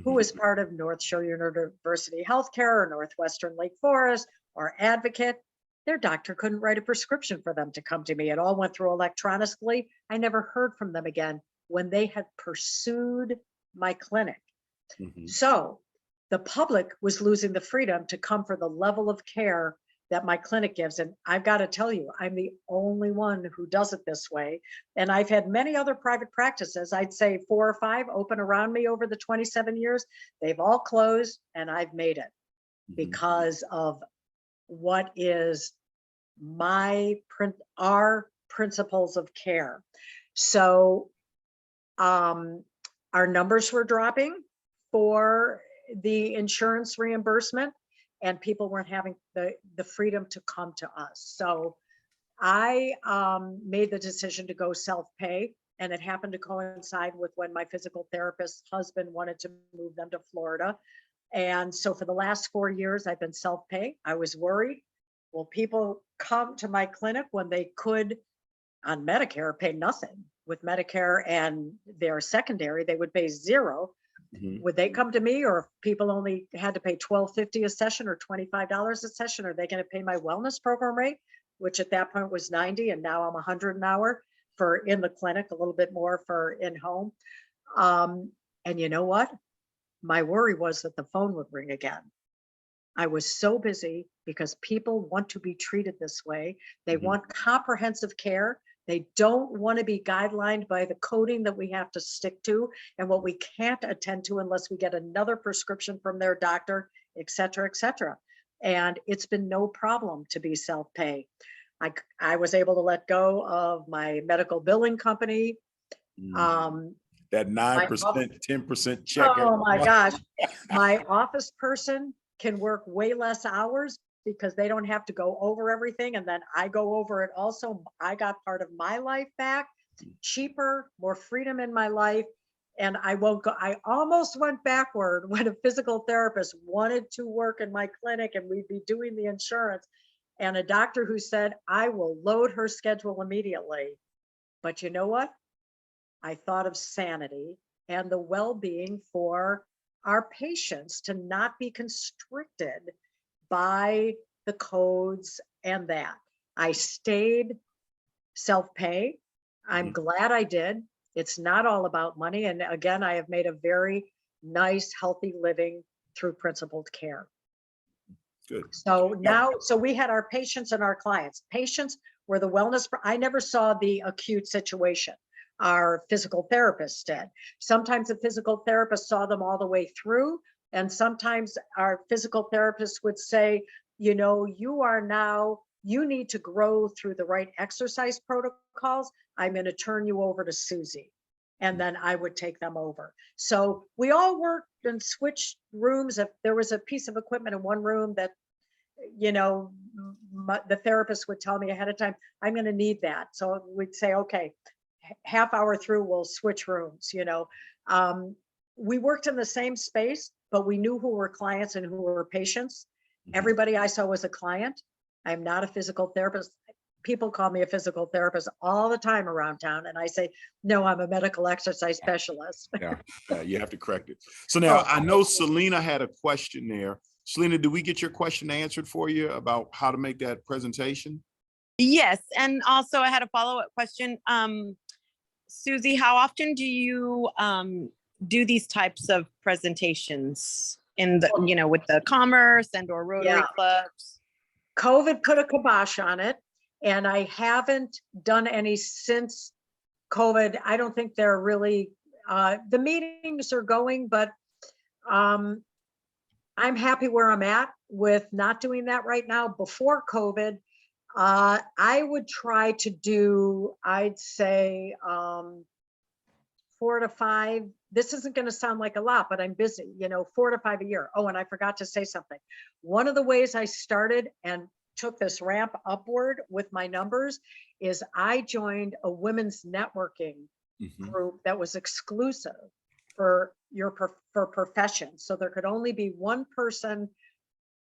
B: who was part of North Shore University Healthcare or Northwestern Lake Forest or Advocate. their doctor couldn't write a prescription for them to come to me. It all went through electronically. I never heard from them again when they had pursued my clinic.
A: Mhm.
B: So the public was losing the freedom to come for the level of care that my clinic gives. And I've got to tell you, I'm the only one who does it this way. And I've had many other private practices, I'd say 4 or 5 open around me over the 27 years. They've all closed and I've made it
A: Mhm.
B: because of what is our principles of care. So our numbers were dropping for the insurance reimbursement, and people weren't having the freedom to come to us. So I made the decision to go self-pay, and it happened to coincide with when my physical therapist's husband wanted to move them to Florida. And so for the last 4 years, I've been self-pay. I was worried, will people come to my clinic when they could on Medicare pay nothing? With Medicare and their secondary, they would pay 0.
A: Mhm.
B: Would they come to me, or if people only had to pay $12.50 a session or $25 a session? Are they going to pay my wellness program rate, which at that point was 90, and now I'm 100 an hour for in the clinic, a little bit more for in home. And you know what? My worry was that the phone would ring again. I was so busy because people want to be treated this way. They
A: Mhm.
B: want comprehensive care. They don't want to be guidelined by the coding that we have to stick to and what we can't attend to unless we get another prescription from their doctor, et cetera, et cetera. And it's been no problem to be self-pay. I was able to let go of my medical billing company.
A: That
B: My
A: 9%, 10% check every
B: Oh my
A: month.
B: gosh. My office person can work way less hours because they don't have to go over everything. And then I go over it also. I got part of my life back, cheaper, more freedom in my life. And I won't go, I almost went backward when a physical therapist wanted to work in my clinic and we'd be doing the insurance. And a doctor who said, I will load her schedule immediately. But you know what? I thought of sanity and the well-being for our patients to not be constricted by the codes and that. I stayed self-pay. I'm
A: Mhm.
B: glad I did. It's not all about money. And again, I have made a very nice, healthy living through principled care.
A: Good.
B: So
A: Now,
B: now, so we had our patients and our clients. Patients were the wellness. I never saw the acute situation. Our physical therapists did. Sometimes the physical therapist saw them all the way through. And sometimes our physical therapists would say, you know, you need to grow through the right exercise protocols. I'm going to turn you over to Susie. And then I would take them over. So we all worked and switched rooms. If there was a piece of equipment in one room that, you know, the therapist would tell me ahead of time, I'm going to need that. So we'd say, okay, half hour through, we'll switch rooms, you know. We worked in the same space, but we knew who were clients and who were patients.
A: Mhm.
B: Everybody I saw was a client. I'm not a physical therapist. People call me a physical therapist all the time around town. And I say, no, I'm a medical exercise specialist.
A: yeah, you have to correct it. So now
B: Oh,
A: I know Selena had a question there. Selena, did we get your question answered for you about how to make that presentation?
C: Yes, and also I had a follow-up question. Susie, how often do you do these types of presentations in the, you know, with the commerce and or Rotary
B: yeah.
C: clubs?
B: COVID put a kibosh on it, and I haven't done any since COVID. I don't think they're really, the meetings are going, but I'm happy where I'm at with not doing that right now. Before COVID, I would try to do, I'd say 4 to 5. This isn't going to sound like a lot, but I'm busy, you know, 4 to 5 a year. Oh, and I forgot to say something. One of the ways I started and took this ramp upward with my numbers is I joined a women's networking
A: Mhm.
B: group that was exclusive for for professions. So there could only be one person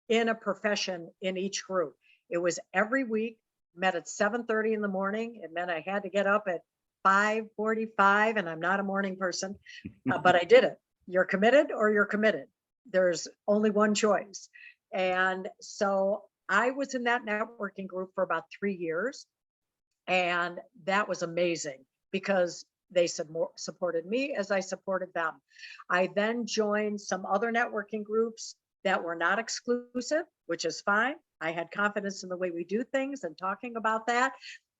B: in a profession in each group. It was every week, met at 7:30 in the morning. It meant I had to get up at 5:45, and I'm not a morning person, but I did it. You're committed or you're committed. There's only one choice. And so I was in that networking group for about 3 years, and that was amazing because they supported me as I supported them. I then joined some other networking groups that were not exclusive, which is fine. I had confidence in the way we do things and talking about that.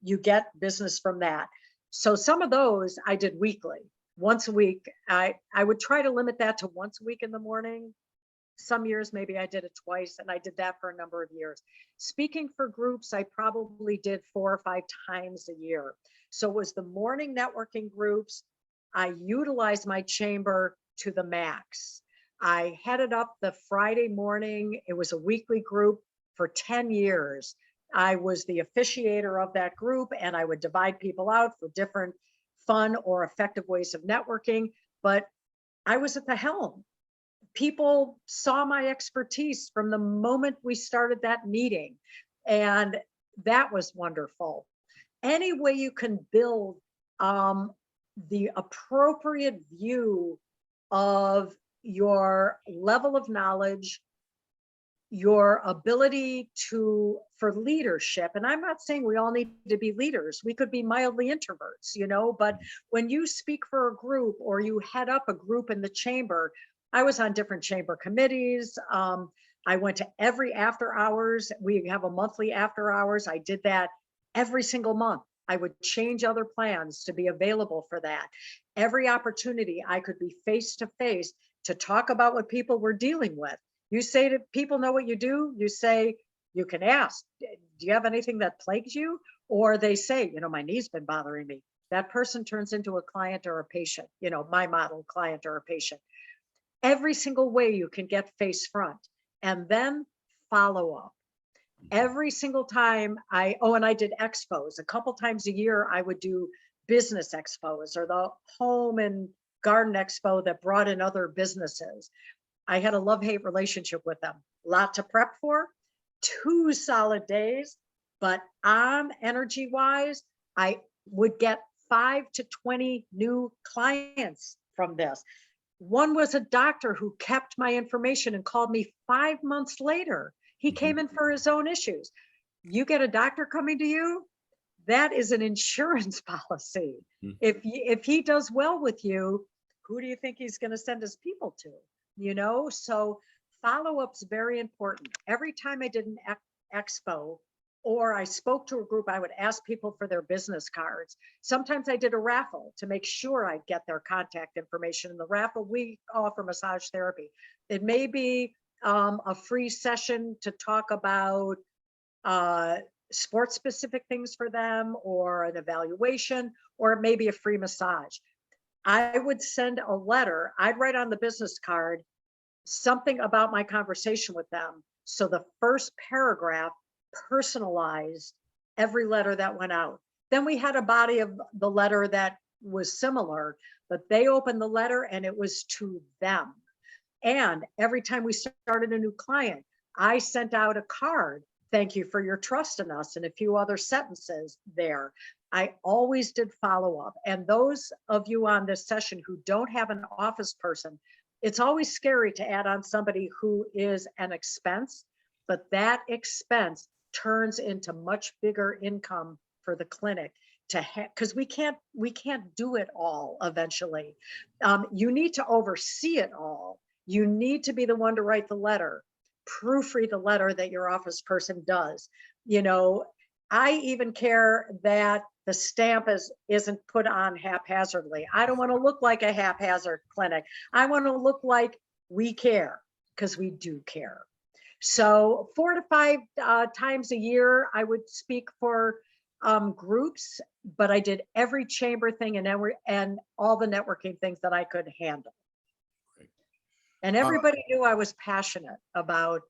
B: You get business from that. So some of those I did weekly, once a week. I would try to limit that to once a week in the morning. Some years maybe I did it twice, and I did that for a number of years. Speaking for groups, I probably did 4 or 5 times a year. So it was the morning networking groups. I utilized my chamber to the max. I headed up the Friday morning. It was a weekly group for 10 years. I was the officiator of that group, and I would divide people out for different fun or effective ways of networking, but I was at the helm. People saw my expertise from the moment we started that meeting, and that was wonderful. Any way you can build the appropriate view of your level of knowledge, your ability for leadership. And I'm not saying we all need to be leaders. We could be mildly introverts, but when you speak for a group or you head up a group in the chamber, I was on different chamber committees. I went to every after hours. We have a monthly after hours. I did that every single month. I would change other plans to be available for that. Every opportunity I could be face to face to talk about what people were dealing with. You say to people, know what you do? You say, you can ask, do you have anything that plagues you? Or they say, my knee's been bothering me. That person turns into a client or a patient, my model client or a patient. Every single way you can get face front, and then follow up. Every single time and I did expos a couple times a year. I would do business expos or the home and garden expo that brought in other businesses. I had a love-hate relationship with them. A lot to prep for, 2 solid days, but on energy-wise, I would get 5 to 20 new clients from this. One was a doctor who kept my information and called me 5 months later. He came in for his own issues. You get a doctor coming to you, that is an insurance policy. If he does well with you, who do you think he's going to send his people to? So follow-up's very important. Every time I did an expo or I spoke to a group, I would ask people for their business cards. Sometimes I did a raffle to make sure I'd get their contact information. In the raffle, we offer massage therapy. It may be a free session to talk about sports specific things for them or an evaluation, or it may be a free massage. I would send a letter. I'd write on the business card something about my conversation with them. So the first paragraph personalized every letter that went out. Then we had a body of the letter that was similar, but they opened the letter and it was to them. And every time we started a new client, I sent out a card. Thank you for your trust in us, and a few other sentences there. I always did follow up. And those of you on this session who don't have an office person, it's always scary to add on somebody who is an expense, but that expense turns into much bigger income for the clinic because we can't do it all eventually. You need to oversee it all. You need to be the one to write the letter, proofread the letter that your office person does. I even care that the stamp isn't put on haphazardly. I don't want to look like a haphazard clinic. I want to look like we care, because we do care. So 4 to 5 times a year, I would speak for groups, but I did every chamber thing and all the networking things that I could handle.
A: Great.
B: And everybody knew I was passionate about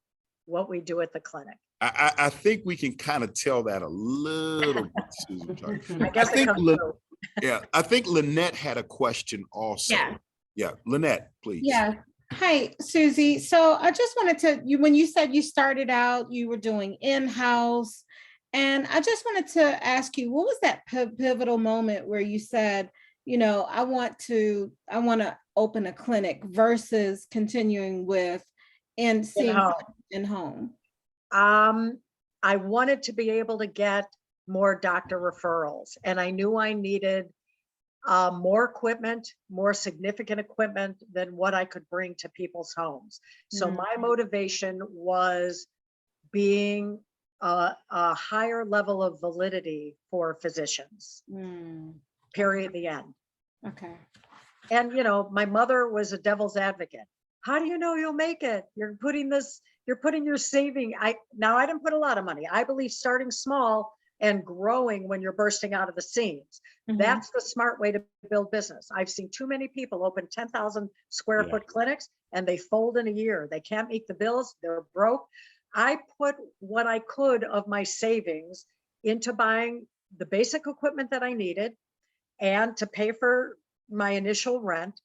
B: what we do at the clinic.
A: I think we can kind of tell that a little bit, Susan. I think Lynette had a question also. Yeah, Lynette, please.
D: Yeah. Hi, Susie. So I just wanted to, when you said you started out, you were doing in-house, and I just wanted to ask you, what was that pivotal moment where you said, I want to open a clinic versus continuing with and seeing in home?
B: I wanted to be able to get more doctor referrals, and I knew I needed more equipment, more significant equipment than what I could bring to people's homes. So my motivation was being a higher level of validity for physicians, period, the end.
D: Okay.
B: And, you know, my mother was a devil's advocate. How do you know you'll make it? You're putting your saving. Now I didn't put a lot of money. I believe starting small and growing when you're bursting out of the seams. That's the smart way to build business. I've seen too many people open 10,000 square foot clinics and they fold in a year. They can't meet the bills. They're broke. I put what I could of my savings into buying the basic equipment that I needed and to pay for my initial rent.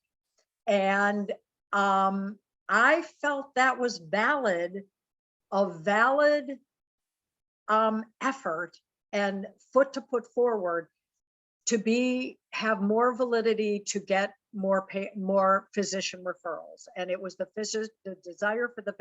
B: And I felt that was a valid effort and foot to put forward to have more validity to get more physician referrals. And it was the desire for the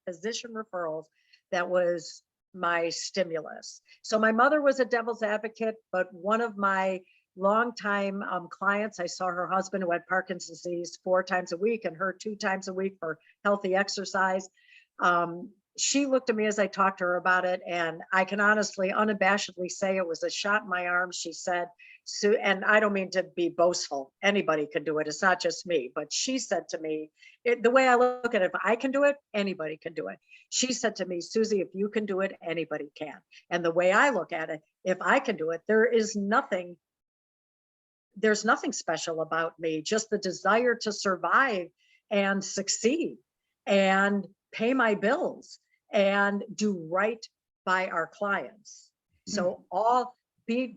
B: physician referrals that was my stimulus. So my mother was a devil's advocate, but one of my longtime clients, I saw her husband who had Parkinson's disease 4 times a week and her 2 times a week for healthy exercise. She looked at me as I talked to her about it, and I can honestly, unabashedly say it was a shot in my arm. She said, and I don't mean to be boastful, anybody can do it. It's not just me, but she said to me, the way I look at it, if I can do it, anybody can do it. She said to me, Susie, if you can do it, anybody can. And the way I look at it, if I can do it, there's nothing special about me, just the desire to survive and succeed and pay my bills and do right by our clients. So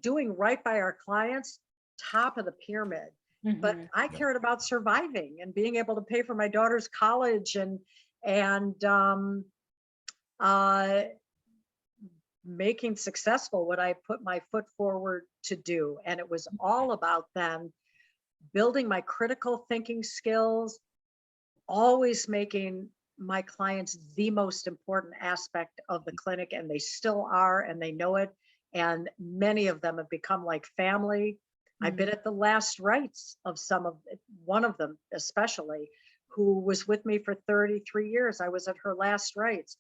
B: doing right by our clients, top of the pyramid. But I cared about surviving and being able to pay for my daughter's college and making successful what I put my foot forward to do. And it was all about then building my critical thinking skills, always making my clients the most important aspect of the clinic, and they still are, and they know it. And many of them have become like family. I've been at the last rites of one of them especially, who was with me for 33 years. I was at her last rites.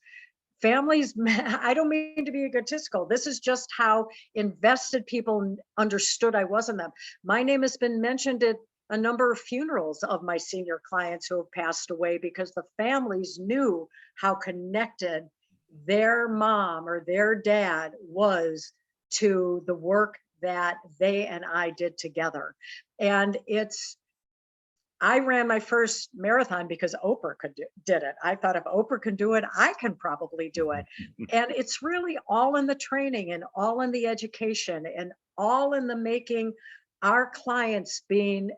B: Families, I don't mean to be egotistical. This is just how invested people understood I was in them. My name has been mentioned at a number of funerals of my senior clients who have passed away because the families knew how connected their mom or their dad was to the work that they and I did together. And I ran my first marathon because Oprah did it. I thought if Oprah can do it, I can probably do it. And it's really all in the training and all in the education and all in the making our clients being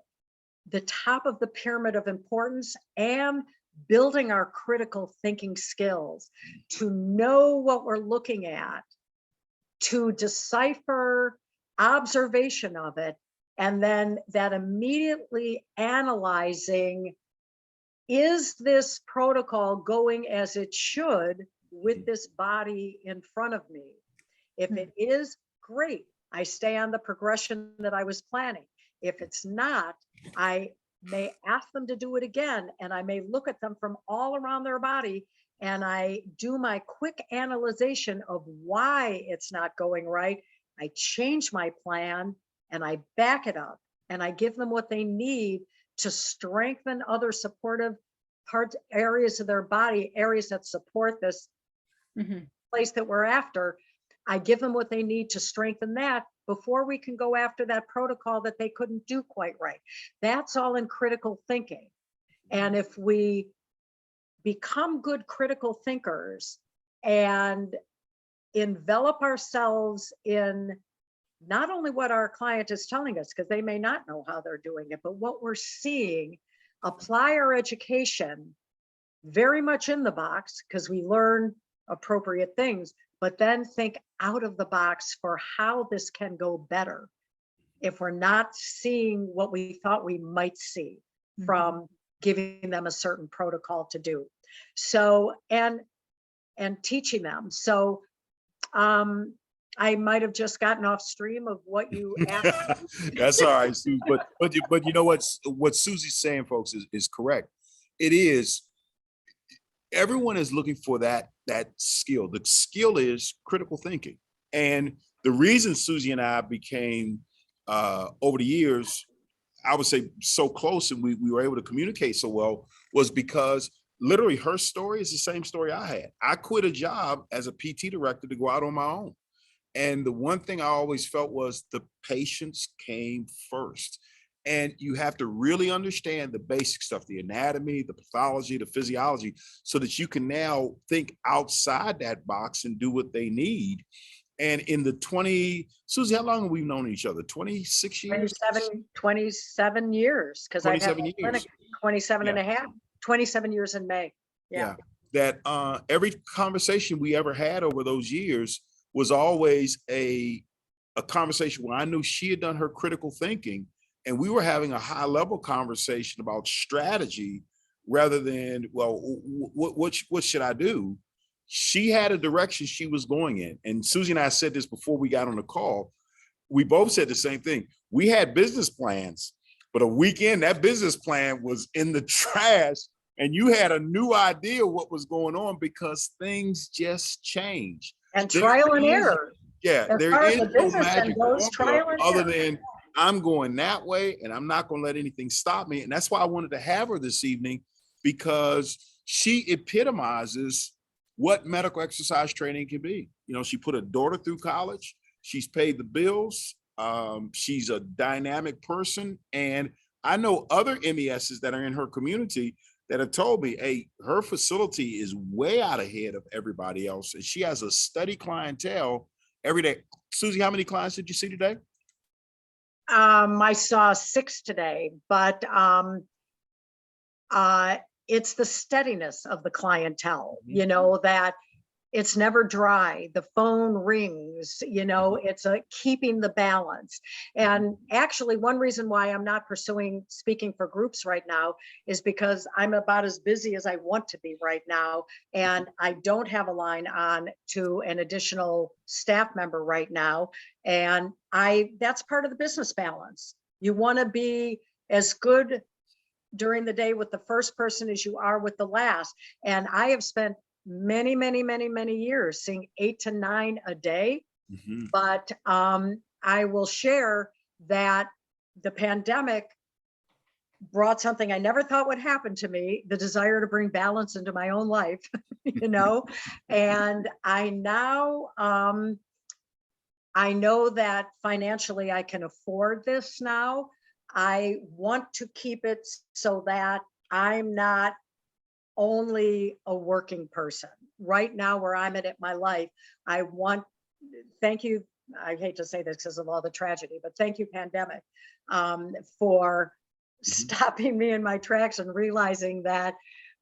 B: the top of the pyramid of importance and building our critical thinking skills to know what we're looking at, to decipher observation of it, and then that immediately analyzing, is this protocol going as it should with this body in front of me? If it is, great. I stay on the progression that I was planning. If it's not, I may ask them to do it again, and I may look at them from all around their body, and I do my quick analyzation of why it's not going right. I change my plan and I back it up, and I give them what they need to strengthen other supportive areas of their body, areas that support this place that we're after. I give them what they need to strengthen that before we can go after that protocol that they couldn't do quite right. That's all in critical thinking. And if we become good critical thinkers and envelop ourselves in not only what our client is telling us, because they may not know how they're doing it, but what we're seeing, apply our education very much in the box, because we learn appropriate things, but then think out of the box for how this can go better if we're not seeing what we thought we might see from giving them a certain protocol to do. So, and and teaching them. So I might have just gotten off stream of what you asked.
A: That's all right, Susie. But you know what Susie's saying, folks, is correct. It is, everyone is looking for that skill. The skill is critical thinking. And the reason Susie and I became over the years, I would say, so close, and we were able to communicate so well, was because literally her story is the same story I had. I quit a job as a PT director to go out on my own. And the one thing I always felt was the patients came first. And you have to really understand the basic stuff, the anatomy, the pathology, the physiology, so that you can now think outside that box and do what they need. And in the Susie, how long have we known each other? 26 years?
B: 27 years, because I've had
A: 27
B: a clinic
A: years.
B: 27 and
A: Yeah.
B: a half, 27 years in May. Yeah.
A: That every conversation we ever had over those years was always a conversation where I knew she had done her critical thinking, and we were having a high level conversation about strategy rather than, well, what should I do? She had a direction she was going in. And Susie and I said this before we got on the call. We both said the same thing. We had business plans, but a weekend, that business plan was in the trash, and you had a new idea what was going on because things just changed.
B: And trial and error.
A: Yeah,
B: As
A: there
B: far as
A: is
B: the
A: no
B: business
A: magic
B: end goes, trial
A: formula
B: and
A: other
B: error.
A: than I'm going that way and I'm not going to let anything stop me. And that's why I wanted to have her this evening, because she epitomizes what medical exercise training can be. You know, she put her daughter through college. She's paid the bills. She's a dynamic person. And I know other MESs that are in her community that have told me, hey, her facility is way out ahead of everybody else. And she has a steady clientele every day. Susie, how many clients did you see today?
B: I saw 6 today, but it's the steadiness of the clientele, you know, that it's never dry. The phone rings, you know, it's a keeping the balance. And actually, one reason why I'm not pursuing speaking for groups right now is because I'm about as busy as I want to be right now. And I don't have a line on to an additional staff member right now. And that's part of the business balance. You want to be as good during the day with the first person as you are with the last. And I have spent many years seeing 8 to 9 a day. But I will share that the pandemic brought something I never thought would happen to me, the desire to bring balance into my own life, you know. And I now I know that financially I can afford this now. I want to keep it so that I'm not only a working person. Right now, where I'm at my life, I want, thank you, I hate to say this because of all the tragedy, but thank you, pandemic, for stopping me in my tracks and realizing that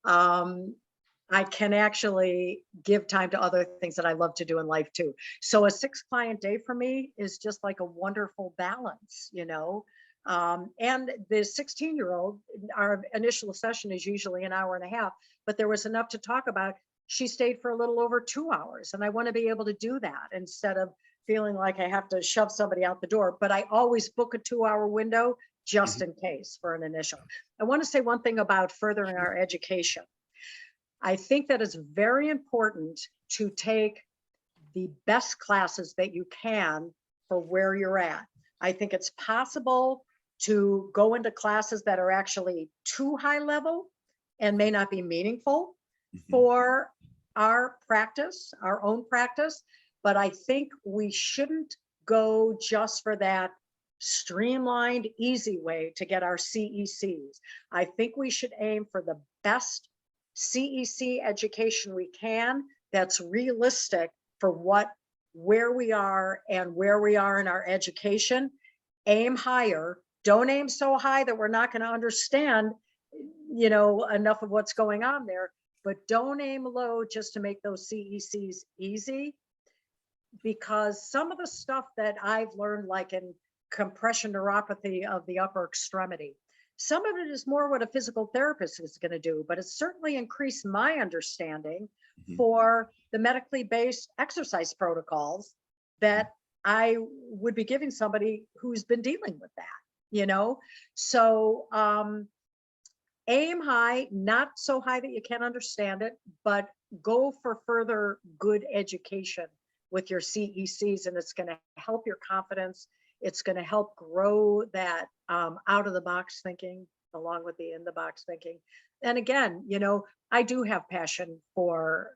B: I can actually give time to other things that I love to do in life too. So a 6 client day for me is just like a wonderful balance, you know. And the 16-year-old, our initial session is usually an hour and a half, but there was enough to talk about. She stayed for a little over 2 hours, and I want to be able to do that instead of feeling like I have to shove somebody out the door. But I always book a 2-hour window just in case for an initial. I want to say one thing about furthering our education. I think that it's very important to take the best classes that you can for where you're at. I think it's possible to go into classes that are actually too high level and may not be meaningful for our practice, our own practice. But I think we shouldn't go just for that streamlined, easy way to get our CECs. I think we should aim for the best CEC education we can that's realistic for where we are and where we are in our education. Aim higher. Don't aim so high that we're not going to understand, you know, enough of what's going on there, but don't aim low just to make those CECs easy, because some of the stuff that I've learned, like in compression neuropathy of the upper extremity, some of it is more what a physical therapist is going to do, but it's certainly increased my understanding for the medically based exercise protocols that I would be giving somebody who's been dealing with that, So aim high, not so high that you can't understand it, but go for further good education with your CECs, and it's going to help your confidence. It's going to help grow that out of the box thinking along with the in the box thinking. And again, I do have passion for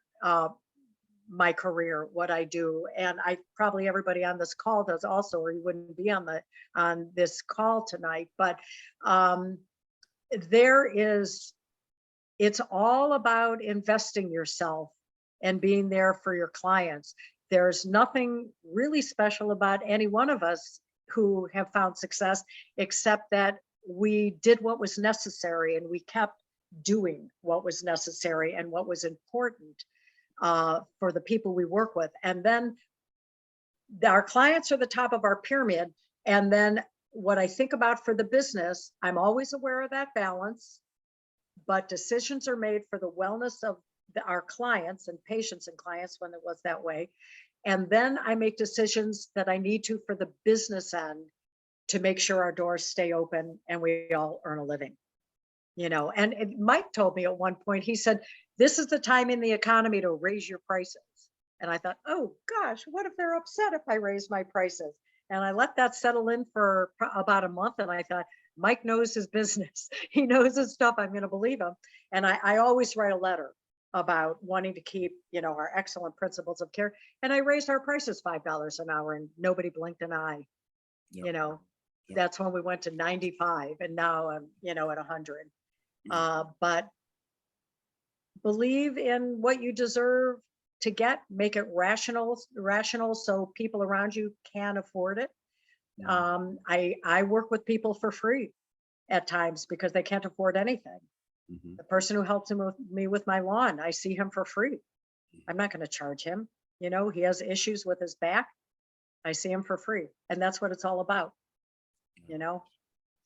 B: my career, what I do. And probably everybody on this call does also, or you wouldn't be on this call tonight. But it's all about investing yourself and being there for your clients. There's nothing really special about any one of us who have found success, except that we did what was necessary and we kept doing what was necessary and what was important for the people we work with. And then our clients are the top of our pyramid. And then what I think about for the business, I'm always aware of that balance, but decisions are made for the wellness of our clients and patients and clients when it was that way. And then I make decisions that I need to for the business end to make sure our doors stay open and we all earn a living. And Mike told me at one point, he said, this is the time in the economy to raise your prices. And I thought, oh gosh, what if they're upset if I raise my prices? And I let that settle in for about a month. And I thought, Mike knows his business. He knows his stuff. I'm going to believe him. And I always write a letter about wanting to keep, our excellent principles of care. And I raised our prices $5 an hour and nobody blinked an eye. Yep. That's when we went to 95 and now I'm, at 100. But believe in what you deserve to get, make it rational so people around you can afford it. I work with people for free at times because they can't afford anything. The person who helped me with my lawn, I see him for free. I'm not going to charge him. He has issues with his back. I see him for free. And that's what it's all about.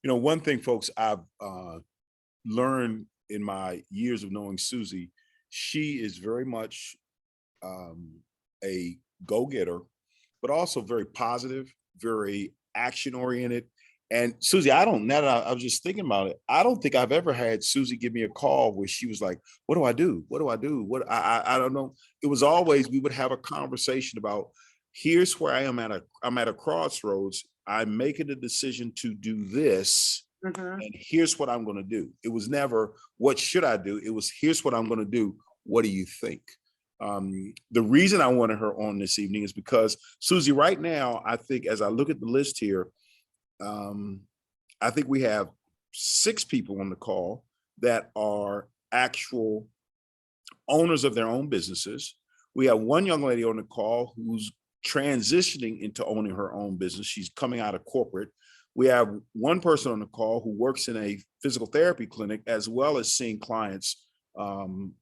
A: One thing, folks, I've learned in my years of knowing Susie, she is very much a go-getter, but also very positive, very action-oriented. And Susie, I was just thinking about it. I don't think I've ever had Susie give me a call where she was like, what do I do? What do I do? I don't know. It was always, we would have a conversation about, here's where I am I'm at a crossroads. I'm making a decision to do this. And here's what I'm going to do. It was never, what should I do? It was, here's what I'm going to do. What do you think? The reason I wanted her on this evening is because, Susie, right now, I think as I look at the list here, I think we have 6 people on the call that are actual owners of their own businesses. We have one young lady on the call who's transitioning into owning her own business. She's coming out of corporate. We have one person on the call who works in a physical therapy clinic as well as seeing clients on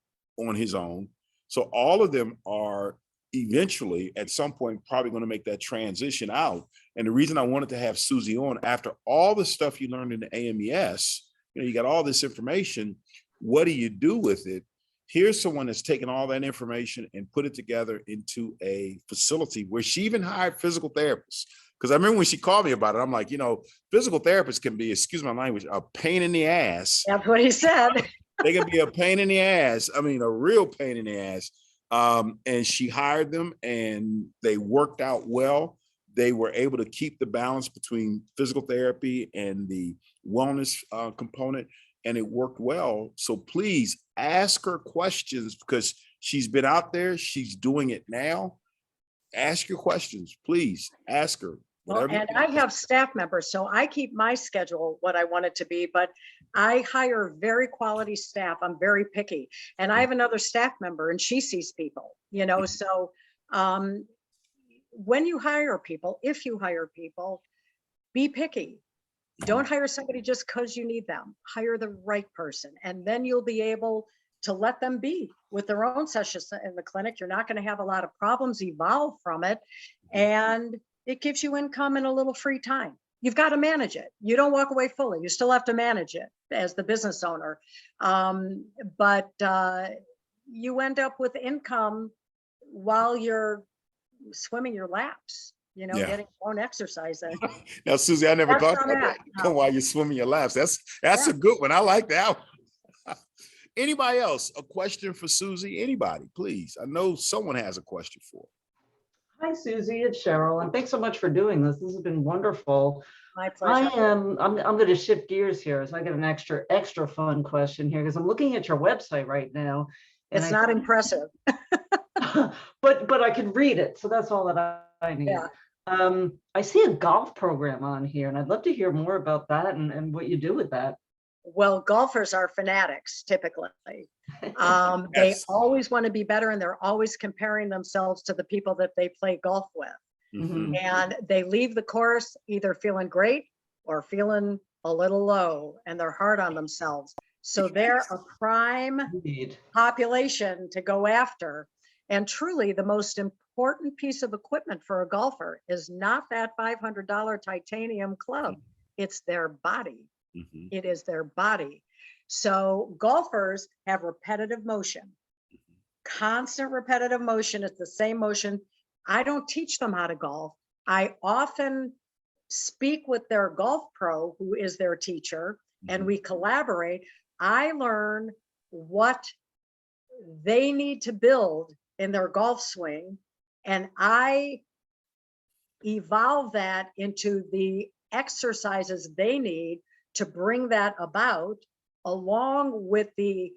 A: his own. So all of them are eventually at some point probably going to make that transition out. And the reason I wanted to have Susie on, after all the stuff you learned in the AMES, you got all this information, what do you do with it? Here's someone that's taken all that information and put it together into a facility where she even hired physical therapists. Because I remember when she called me about it, I'm like, physical therapists can be, excuse my language, a pain in the ass.
B: That's what he said.
A: They can be a pain in the ass. I mean, a real pain in the ass. And she hired them and they worked out well. They were able to keep the balance between physical therapy and the wellness component, and it worked well. So please ask her questions because she's been out there. She's doing it now. Ask your questions, please. Ask her.
B: Well, and I have staff members, so I keep my schedule what I want it to be, but I hire very quality staff. I'm very picky. And I have another staff member and she sees people, so when you hire people, if you hire people, be picky. Don't hire somebody just because you need them. Hire the right person. And then you'll be able to let them be with their own sessions in the clinic. You're not going to have a lot of problems evolve from it. And it gives you income and a little free time. You've got to manage it. You don't walk away fully. You still have to manage it as the business owner. But you end up with income while you're swimming your laps, you know,
A: Yeah.
B: getting your own exercise in.
A: Now, Susie, I never
B: That's
A: thought
B: on
A: about
B: that.
A: that. While you're swimming your laps. That's
B: Yeah.
A: a good one. I like that one. Anybody else? A question for Susie? Anybody, please. I know someone has a question for her.
E: Hi, Susie, it's Cheryl, and thanks so much for doing this. This has been wonderful.
B: My pleasure.
E: I'm going to shift gears here. So I got an extra fun question here because I'm looking at your website right now. And
B: It's not impressive.
E: but I can read it. So that's all that I need.
B: Yeah.
E: I see a golf program on here, and I'd love to hear more about that and what you do with that.
B: Well, golfers are fanatics typically. They
A: Yes.
B: always want to be better, and they're always comparing themselves to the people that they play golf with.
A: Mhm.
B: And they leave the course either feeling great or feeling a little low, and they're hard on themselves. So they're a prime
E: Indeed.
B: population to go after. And truly, the most important piece of equipment for a golfer is not that $500 titanium club. It's their body.
A: Mhm.
B: It is their body. So golfers have repetitive motion, constant repetitive motion. It's the same motion. I don't teach them how to golf. I often speak with their golf pro, who is their teacher, and we collaborate. I learn what they need to build in their golf swing, and I evolve that into the exercises they need to bring that about, along with the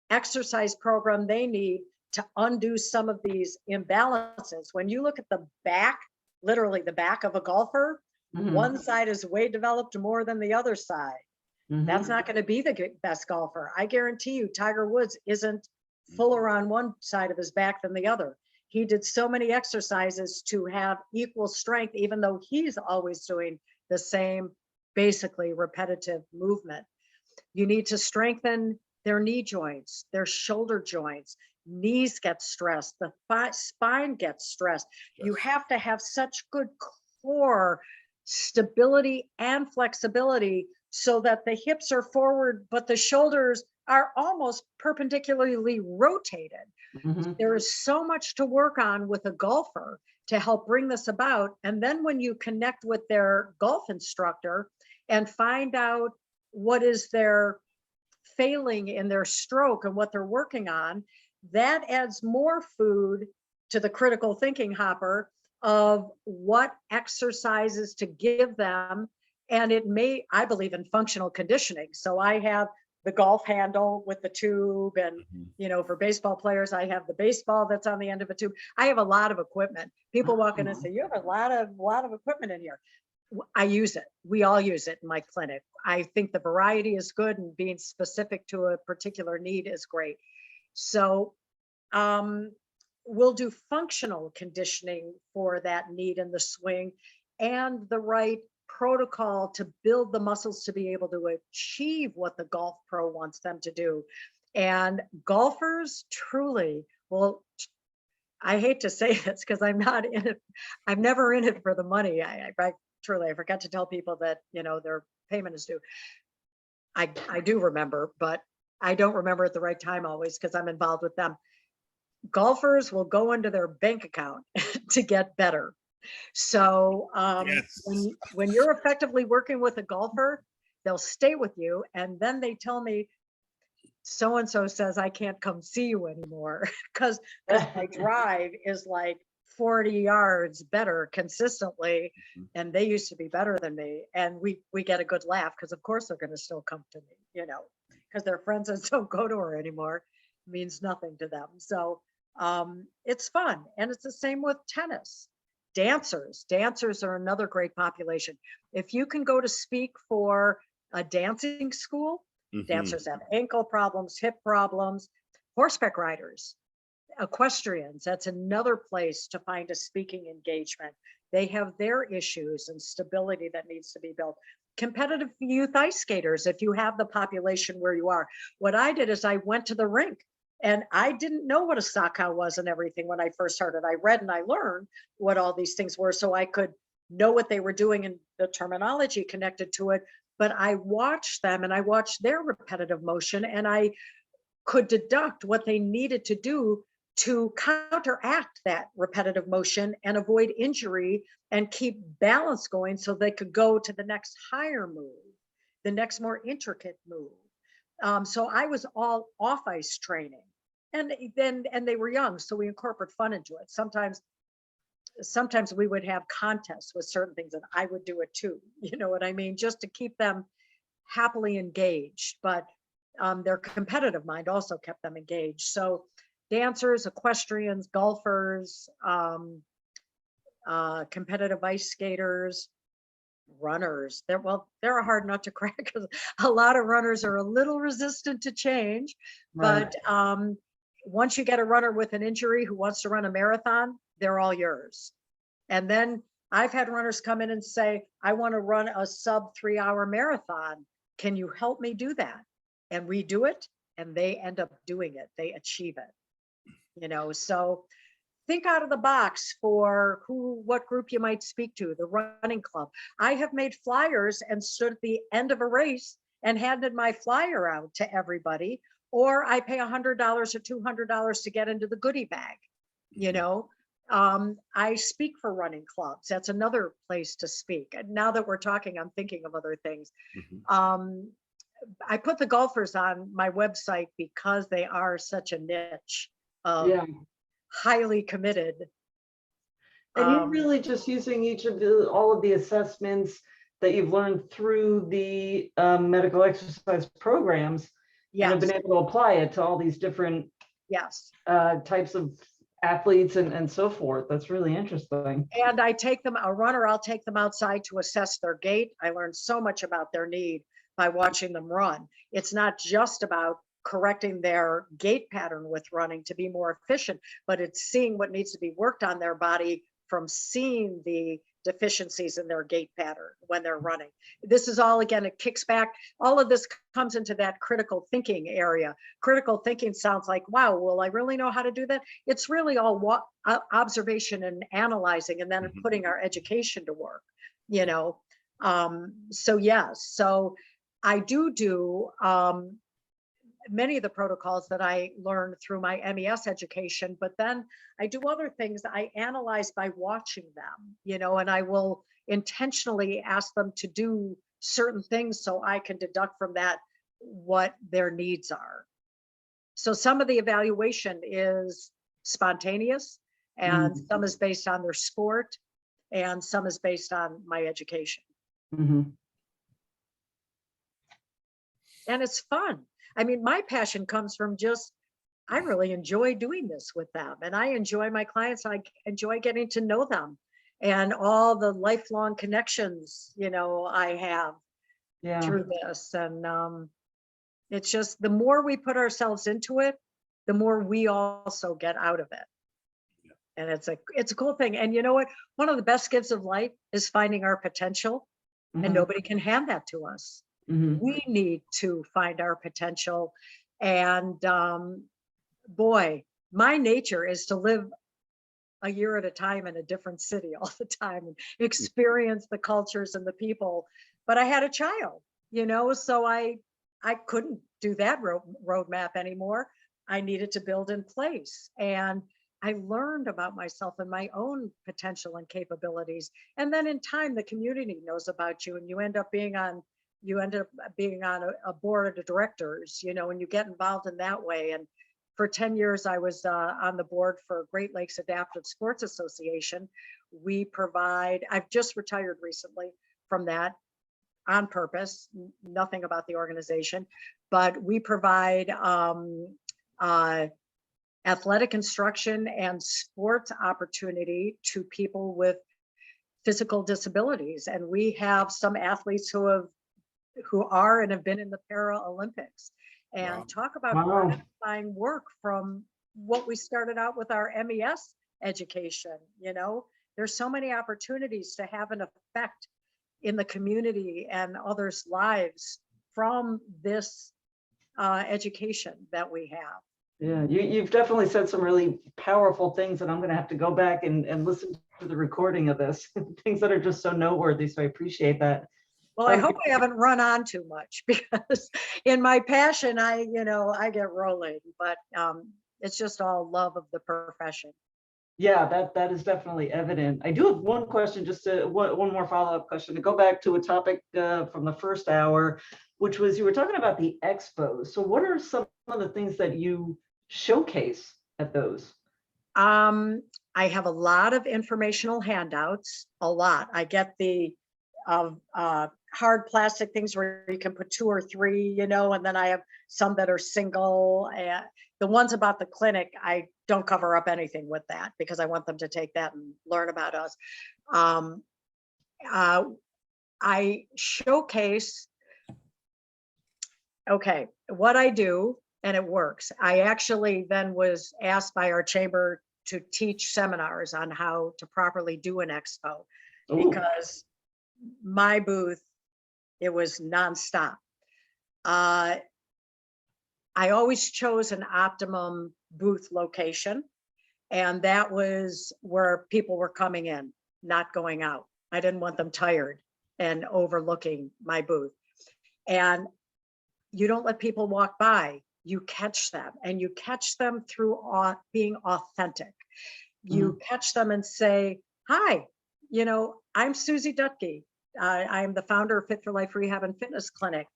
B: exercise program they need to undo some of these imbalances. When you look at the back, literally the back of a golfer, one side is way developed more than the other side. That's not going to be the best golfer. I guarantee you, Tiger Woods isn't fuller on one side of his back than the other. He did so many exercises to have equal strength, even though he's always doing the same, basically repetitive movement. You need to strengthen their knee joints, their shoulder joints. Knees get stressed, the spine gets stressed. You have to have such good core stability and flexibility so that the hips are forward, but the shoulders are almost perpendicularly rotated. There is so much to work on with a golfer to help bring this about. And then when you connect with their golf instructor and find out what is their failing in their stroke and what they're working on, that adds more food to the critical thinking hopper of what exercises to give them. And it may, I believe in functional conditioning. So I have the golf handle with the tube, and you know, for baseball players, I have the baseball that's on the end of a tube. I have a lot of equipment. People walk in and say, you have a lot of equipment in here. I use it. We all use it in my clinic. I think the variety is good, and being specific to a particular need is great. So we'll do functional conditioning for that need in the swing, and the right protocol to build the muscles to be able to achieve what the golf pro wants them to do. And golfers truly, well, I hate to say this because I'm not in it. I'm never in it for the money. I truly, I forgot to tell people that, you know, their payment is due. I do remember, but I don't remember at the right time always because I'm involved with them. Golfers will go into their bank account to get better. So when you're effectively working with a golfer, they'll stay with you, and then they tell me, so-and-so says I can't come see you anymore because my drive is like 40 yards better consistently, and they used to be better than me. And we get a good laugh because of course they're going to still come to me, you know, because their friends that don't go to her anymore means nothing to them. So it's fun. And it's the same with tennis. Dancers are another great population. If you can go to speak for a dancing school, dancers have ankle problems, hip problems, horseback riders, equestrians, that's another place to find a speaking engagement. They have their issues and stability that needs to be built. Competitive youth ice skaters, if you have the population where you are. What I did is I went to the rink, and I didn't know what a sock cow was and everything when I first started. I read and I learned what all these things were so I could know what they were doing and the terminology connected to it. But I watched them, and I watched their repetitive motion, and I could deduct what they needed to do to counteract that repetitive motion and avoid injury and keep balance going so they could go to the next higher move, the next more intricate move. So I was all off ice training, and they were young, so we incorporate fun into it. Sometimes we would have contests with certain things, and I would do it too. You know what I mean? Just to keep them happily engaged, but their competitive mind also kept them engaged. So dancers, equestrians, golfers, competitive ice skaters, runners. They're a hard nut to crack because a lot of runners are a little resistant to change.
E: Right.
B: But once you get a runner with an injury who wants to run a marathon, they're all yours. And then I've had runners come in and say, I want to run a sub 3-hour marathon. Can you help me do that? And we do it, and they end up doing it. They achieve it. You know, so think out of the box for what group you might speak to, the running club. I have made flyers and stood at the end of a race and handed my flyer out to everybody, or I pay $100 or $200 to get into the goodie bag. You know, I speak for running clubs. That's another place to speak. And now that we're talking, I'm thinking of other things. I put the golfers on my website because they are such a niche of
E: Yeah.
B: highly committed.
E: And you're really just using all of the assessments that you've learned through the medical exercise programs, and have
B: Yes,
E: been able to apply it to all these different
B: yes.
E: types of athletes and so forth. That's really interesting.
B: And I take them, a runner, I'll take them outside to assess their gait. I learned so much about their need by watching them run. It's not just about correcting their gait pattern with running to be more efficient, but it's seeing what needs to be worked on their body from seeing the deficiencies in their gait pattern when they're running. This is all, again, it kicks back. All of this comes into that critical thinking area. Critical thinking sounds like, wow, will I really know how to do that? It's really all observation and analyzing, and then putting our education to work, you know? So yes, so I do many of the protocols that I learned through my MES education, but then I do other things. I analyze by watching them, you know, and I will intentionally ask them to do certain things so I can deduct from that what their needs are. So some of the evaluation is spontaneous, and some is based on their sport, and some is based on my education. And it's fun. I mean, my passion comes from just, I really enjoy doing this with them, and I enjoy my clients. I enjoy getting to know them and all the lifelong connections, you know, I have through this. And it's just, the more we put ourselves into it, the more we also get out of it. And it's a cool thing. And you know what? One of the best gifts of life is finding our potential, and nobody can hand that to us. We need to find our potential. And boy, my nature is to live a year at a time in a different city all the time and experience the cultures and the people. But I had a child, you know, so I couldn't do that roadmap anymore. I needed to build in place. And I learned about myself and my own potential and capabilities. And then in time, the community knows about you, and you end up being on a board of directors, you know, and you get involved in that way. And for 10 years, I was on the board for Great Lakes Adaptive Sports Association. I've just retired recently from that on purpose, nothing about the organization, but we provide athletic instruction and sports opportunity to people with physical disabilities. And we have some athletes who are and have been in the Paralympics. And talk about gratifying work from what we started out with our MES education. You know, there's so many opportunities to have an effect in the community and others' lives from this education that we have.
E: Yeah, you've definitely said some really powerful things, and I'm going to have to go back and listen to the recording of this, things that are just so noteworthy. So I appreciate that.
B: Well, I hope I haven't run on too much because in my passion, I get rolling, but it's just all love of the profession.
E: Yeah, that is definitely evident. I do have one question, one more follow-up question to go back to a topic from the first hour, which was you were talking about the expos. So what are some of the things that you showcase at those?
B: I have a lot of informational handouts, a lot. I get the hard plastic things where you can put 2 or 3, and then I have some that are single. The ones about the clinic, I don't cover up anything with that because I want them to take that and learn about us. I showcase, okay, what I do, and it works. I actually then was asked by our chamber to teach seminars on how to properly do an expo
E: Ooh.
B: because my booth, it was nonstop. I always chose an optimum booth location, and that was where people were coming in, not going out. I didn't want them tired and overlooking my booth. And you don't let people walk by. You catch them, and you catch them through being authentic. You catch them and say, hi, I'm Susie Duttge. I'm the founder of Fit for Life Rehab and Fitness Clinic.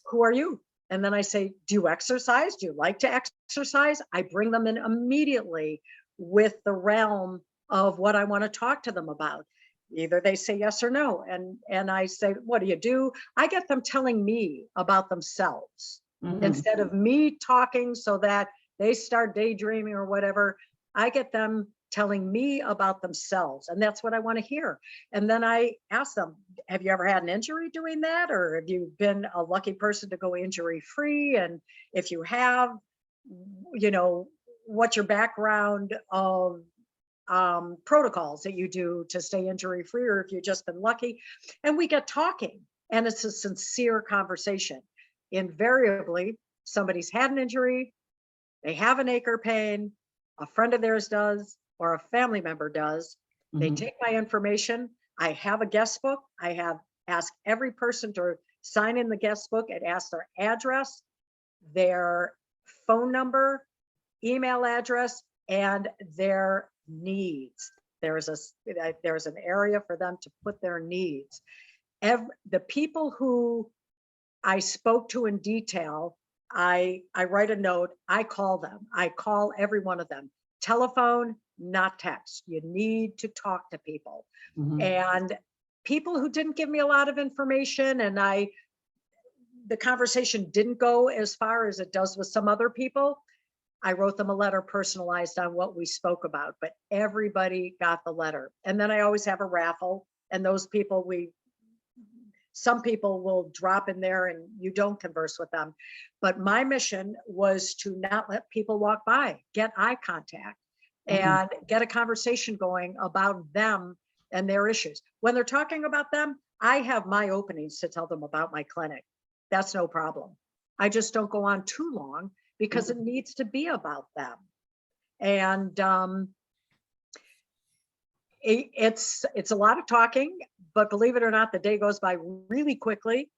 B: Who are you? And then I say, do you exercise? Do you like to exercise? I bring them in immediately with the realm of what I want to talk to them about. Either they say yes or no. And I say, what do you do? I get them telling me about themselves instead of me talking so that they start daydreaming or whatever. I get them telling me about themselves, and that's what I want to hear. And then I ask them, have you ever had an injury doing that, or have you been a lucky person to go injury free? And if you have, what's your background of protocols that you do to stay injury free, or if you've just been lucky? And we get talking, and it's a sincere conversation. Invariably, somebody's had an injury, they have an ache or pain, a friend of theirs does, or a family member does. They take my information. I have a guest book. I have asked every person to sign in the guest book and ask their address, their phone number, email address, and their needs. There's an area for them to put their needs. The people who I spoke to in detail, I write a note, I call them. I call every one of them. Telephone, not text. You need to talk to people. And people who didn't give me a lot of information, and the conversation didn't go as far as it does with some other people, I wrote them a letter personalized on what we spoke about, but everybody got the letter. And then I always have a raffle, and those people, some people will drop in there and you don't converse with them. But my mission was to not let people walk by, get eye contact and get a conversation going about them and their issues. When they're talking about them, I have my openings to tell them about my clinic. That's no problem. I just don't go on too long because it needs to be about them. And it's a lot of talking, but believe it or not, the day goes by really quickly.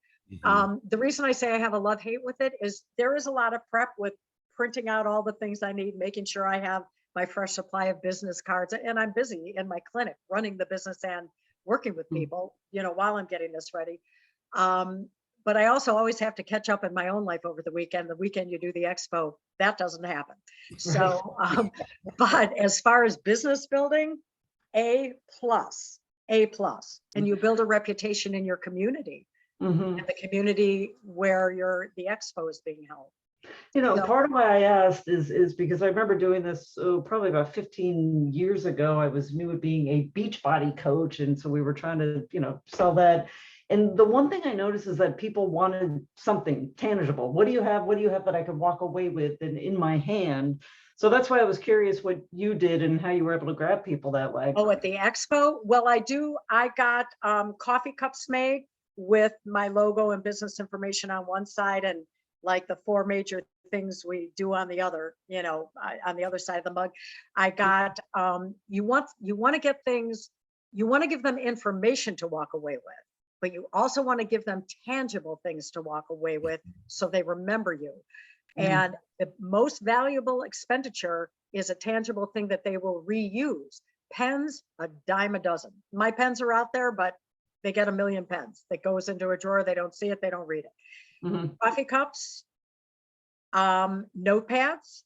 B: The reason I say I have a love-hate with it is there is a lot of prep with printing out all the things I need, making sure I have my fresh supply of business cards, and I'm busy in my clinic running the business and working with people, while I'm getting this ready. But I also always have to catch up in my own life over the weekend. The weekend you do the expo, that doesn't happen. So, but as far as business building, A+, and you build a reputation in your community, and the community where the expo is being held.
E: Part of why I asked is because I remember doing this probably about 15 years ago. I was new at being a Beachbody coach, and so we were trying to sell that. And the one thing I noticed is that people wanted something tangible. What do you have? What do you have that I could walk away with and in my hand? So that's why I was curious what you did and how you were able to grab people that way.
B: Oh, at the expo? Well, I got coffee cups made with my logo and business information on one side, and like the 4 major things we do on the other, on the other side of the mug. I got, you want to get things, you want to give them information to walk away with. but you also want to give them tangible things to walk away with so they remember you. And the most valuable expenditure is a tangible thing that they will reuse. Pens, a dime a dozen. My pens are out there, but they get a million pens that goes into a drawer. They don't see it. They don't read it. Coffee cups, notepads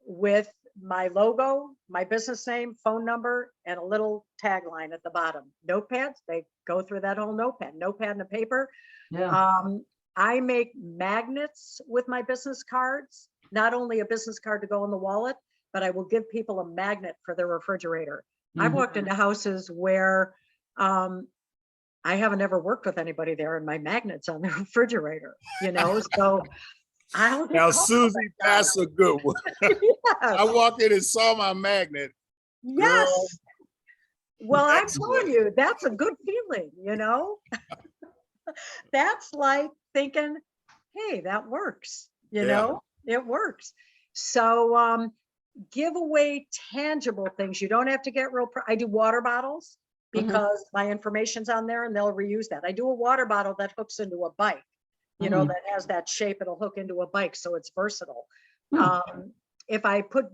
B: with my logo, my business name, phone number, and a little tagline at the bottom. Notepads, they go through that whole notepad and a paper. I make magnets with my business cards, not only a business card to go in the wallet, but I will give people a magnet for their refrigerator. I've walked into houses where I haven't ever worked with anybody there, and my magnet's on the refrigerator, you know, so I'll
A: Now, Susie, that's a good one. I walked in and saw my magnet.
B: Yes.
A: Girl,
B: Well, I'm
A: that's
B: telling you, that's a good feeling, you know? That's like thinking, hey, that works, you know, it works. So give away tangible things. You don't have to get real. I do water bottles because my information's on there and they'll reuse that. I do a water bottle that hooks into a bike, you know, that has that shape, it'll hook into a bike. So it's versatile. If I put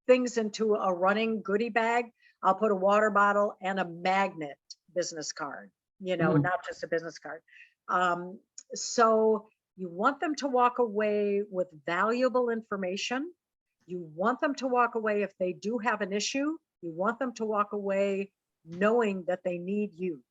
B: things into a running goodie bag, I'll put a water bottle and a magnet business card, you know, not just a business card. So you want them to walk away with valuable information. You want them to walk away if they do have an issue. You want them to walk away knowing that they need you.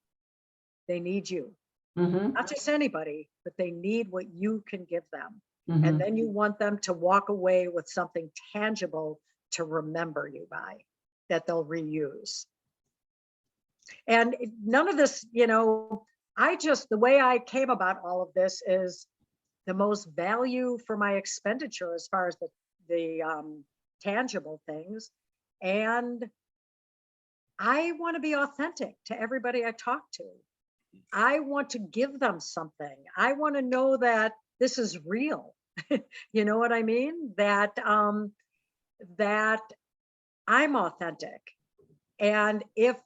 B: They need you. Not just anybody, but they need what you can give them. And then you want them to walk away with something tangible to remember you by, that they'll reuse. And none of this, you know, the way I came about all of this is the most value for my expenditure as far as the tangible things. And I want to be authentic to everybody I talk to. I want to give them something. I want to know that this is real. You know what I mean? That that I'm authentic. And if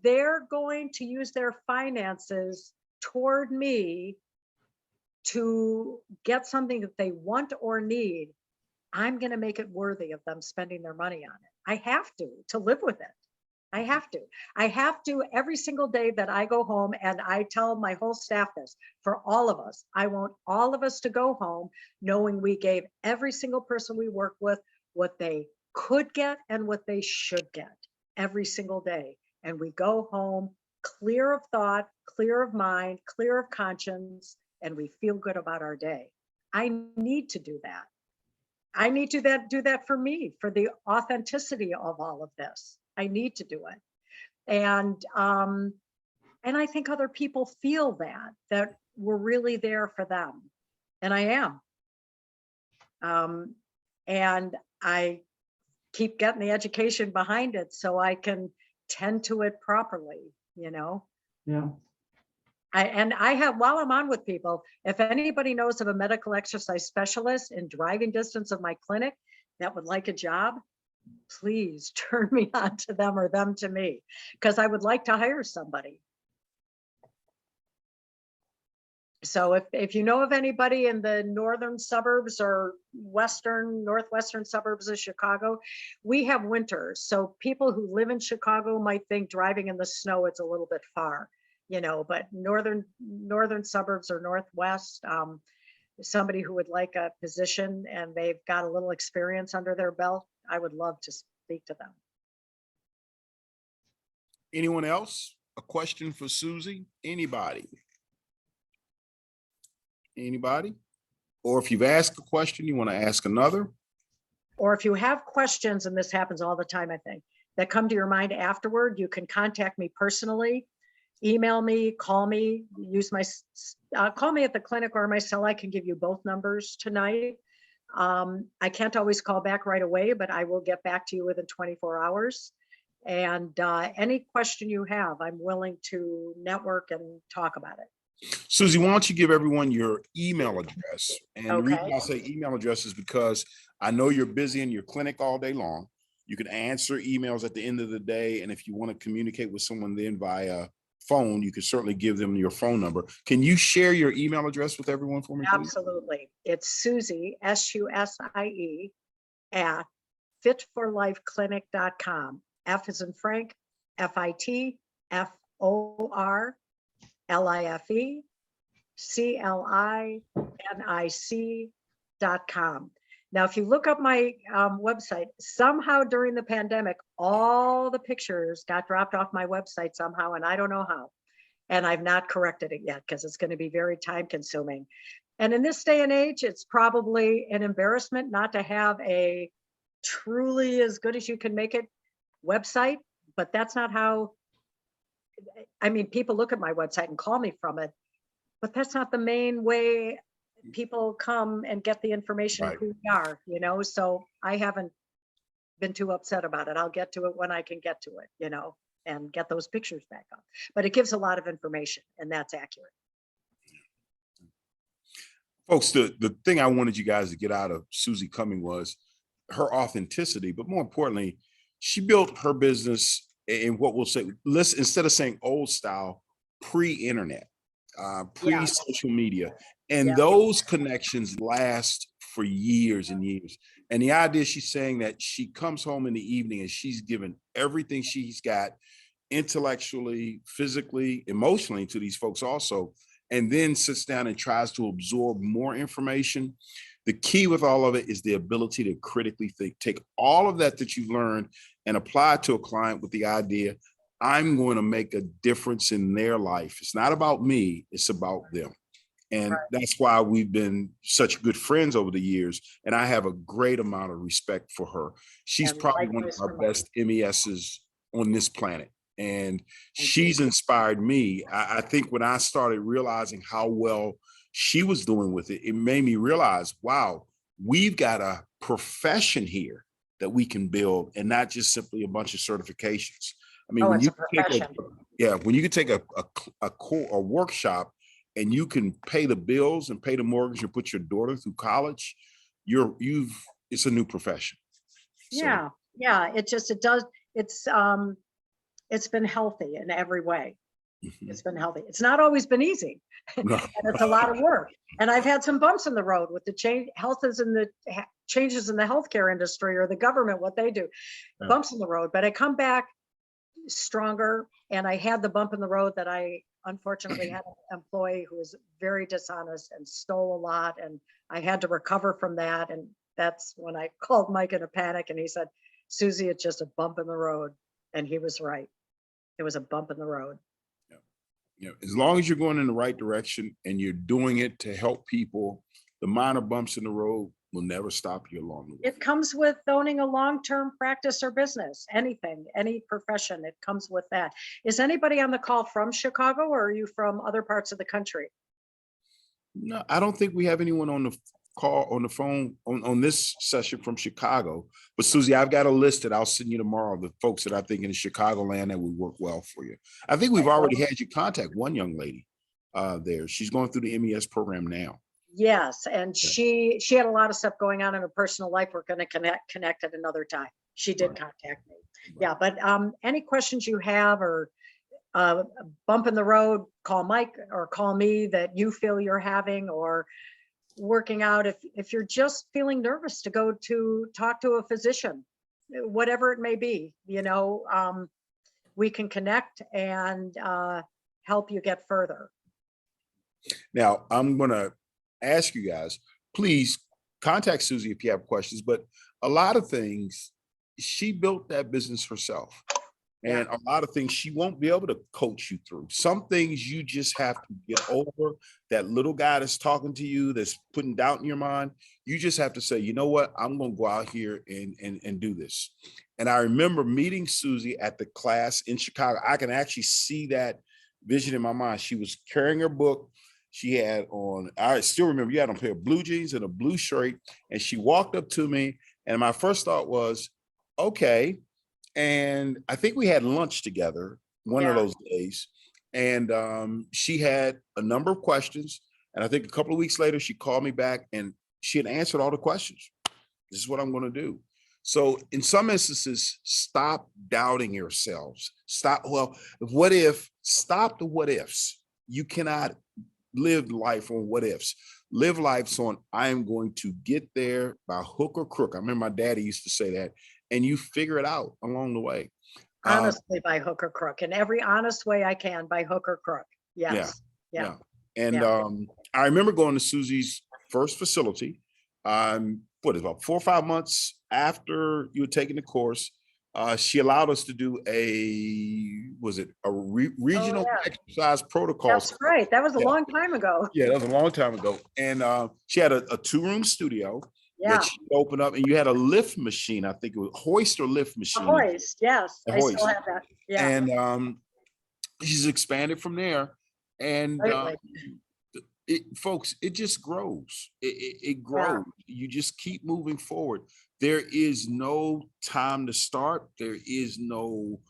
B: they're going to use their finances toward me to get something that they want or need, I'm going to make it worthy of them spending their money on it. I have to live with it. I have to every single day that I go home, and I tell my whole staff this, for all of us, I want all of us to go home knowing we gave every single person we work with what they could get and what they should get every single day. And we go home clear of thought, clear of mind, clear of conscience, and we feel good about our day. I need to do that. I need to do that for me, for the authenticity of all of this. I need to do it. And I think other people feel that we're really there for them. And I am. And I keep getting the education behind it so I can tend to it properly, you know?
E: Yeah.
B: I have, while I'm on with people, if anybody knows of a medical exercise specialist in driving distance of my clinic that would like a job, please turn me on to them or them to me, because I would like to hire somebody. So if you know of anybody in the northern suburbs or northwestern suburbs of Chicago, we have winters. So people who live in Chicago might think driving in the snow, it's a little bit far, you know, but northern suburbs or northwest, somebody who would like a position and they've got a little experience under their belt, I would love to speak to them.
A: Anyone else? A question for Susie? Anybody? Anybody? Or if you've asked a question, you want to ask another?
B: Or if you have questions, and this happens all the time, I think, that come to your mind afterward, you can contact me personally, email me, call me, call me at the clinic or my cell. I can give you both numbers tonight. I can't always call back right away, but I will get back to you within 24 hours. And any question you have, I'm willing to network and talk about it.
A: Susie, why don't you give everyone your email address? And the reason
B: Okay.
A: I say email address is because I know you're busy in your clinic all day long. You can answer emails at the end of the day. And if you want to communicate with someone then via phone, you can certainly give them your phone number. Can you share your email address with everyone for me, please?
B: Absolutely. It's Susie, Susie, at fitforlifeclinic.com. F as in Frank, FitforLifeClinic.com. Now, if you look up my website, somehow during the pandemic, all the pictures got dropped off my website somehow, and I don't know how. And I've not corrected it yet because it's going to be very time consuming. And in this day and age, it's probably an embarrassment not to have a truly as good as you can make it website, but that's not how, I mean, people look at my website and call me from it, but that's not the main way people come and get the information of
A: Right.
B: who we are, you know? So I haven't been too upset about it. I'll get to it when I can get to it, you know, and get those pictures back up. But it gives a lot of information, and that's accurate.
A: Folks, the thing I wanted you guys to get out of Susie Cumming was her authenticity, but more importantly, she built her business in what we'll say, let's, instead of saying old style, pre-internet, pre-social media. And
B: Yeah.
A: those connections last for years and years. And the idea, she's saying that she comes home in the evening and she's given everything she's got intellectually, physically, emotionally to these folks also, and then sits down and tries to absorb more information. The key with all of it is the ability to critically think, take all of that you've learned and apply it to a client with the idea, I'm going to make a difference in their life. It's not about me, it's about them. And
B: Right.
A: that's why we've been such good friends over the years. And I have a great amount of respect for her. She's
B: And
A: probably one of
B: likewise
A: our
B: for mine.
A: best MESs on this planet. And
B: Thank
A: she's inspired me. I think when I started realizing how well she was doing with it, it made me realize, wow, we've got a profession here that we can build and not just simply a bunch of certifications. I mean,
B: Oh,
A: when
B: it's
A: you
B: a
A: take
B: profession.
A: when you can take a workshop and you can pay the bills and pay the mortgage and put your daughter through college, it's a new profession. So,
B: Yeah, yeah, it does, it's been healthy in every way.
A: mhm.
B: It's been healthy. It's not always been easy.
A: No.
B: And it's a lot of work. And I've had some bumps in the road with the changes in the healthcare industry or the government, what they do,
A: Yeah.
B: bumps in the road, but I come back stronger. And I had the bump in the road that I unfortunately had an employee who was very dishonest and stole a lot. And I had to recover from that. And that's when I called Mike in a panic and he said, Susie, it's just a bump in the road. And he was right. It was a bump in the road.
A: You know, as long as you're going in the right direction and you're doing it to help people, the minor bumps in the road will never stop you along the way.
B: It comes with owning a long-term practice or business, anything, any profession, it comes with that. Is anybody on the call from Chicago or are you from other parts of the country?
A: No, I don't think we have anyone on the call, on the phone, on this session from Chicago. But Susie, I've got a list that I'll send you tomorrow of the folks that I think in Chicagoland that would work well for you. I think we've already had you contact one young lady there. She's going through the MES program now.
B: Yes, and she had a lot of stuff going on in her personal life. We're going to connect at another time. She did
A: Right.
B: contact me. Yeah, but any questions you have or a bump in the road, call Mike or call me that you feel you're having or working out. If you're just feeling nervous to go to talk to a physician, whatever it may be, you know, we can connect and help you get further.
A: Now, I'm going to ask you guys, please contact Susie if you have questions, but a lot of things, she built that business herself. And a lot of things she won't be able to coach you through. Some things you just have to get over. That little guy that's talking to you, that's putting doubt in your mind, you just have to say, you know what, I'm going to go out here and do this. And I remember meeting Susie at the class in Chicago. I can actually see that vision in my mind. She was carrying her book. She had on, I still remember, you had on a pair of blue jeans and a blue shirt. And she walked up to me. And my first thought was, okay. And I think we had lunch together one of those days. And she had a number of questions. And I think a couple of weeks later, she called me back and she had answered all the questions. This is what I'm going to do. So in some instances, stop doubting yourselves. Stop. Well, what if, stop the what ifs. You cannot live life on what ifs. Live life on, I am going to get there by hook or crook. I remember my daddy used to say that, and you figure it out along the way.
B: Honestly, by hook or crook, in every honest way I can, by hook or crook. Yes. Yeah.
A: And
B: Yeah.
A: I remember going to Susie's first facility. What is about 4 or 5 months after you had taken the course, she allowed us to do a regional
B: yeah.
A: exercise protocol.
B: That's right. That was a
A: Yeah.
B: long time ago.
A: Yeah, that was a long time ago. And she had a 2-room studio
B: Yeah.
A: that she opened up, and you had a lift machine. I think it was hoist or lift
B: A
A: machine.
B: hoist. Yes.
A: A
B: I still
A: hoist.
B: have that. Yeah.
A: And she's expanded from there. And
B: Greatly.
A: folks, it just grows. It grows. You just keep moving forward. There is no time to start. There is no,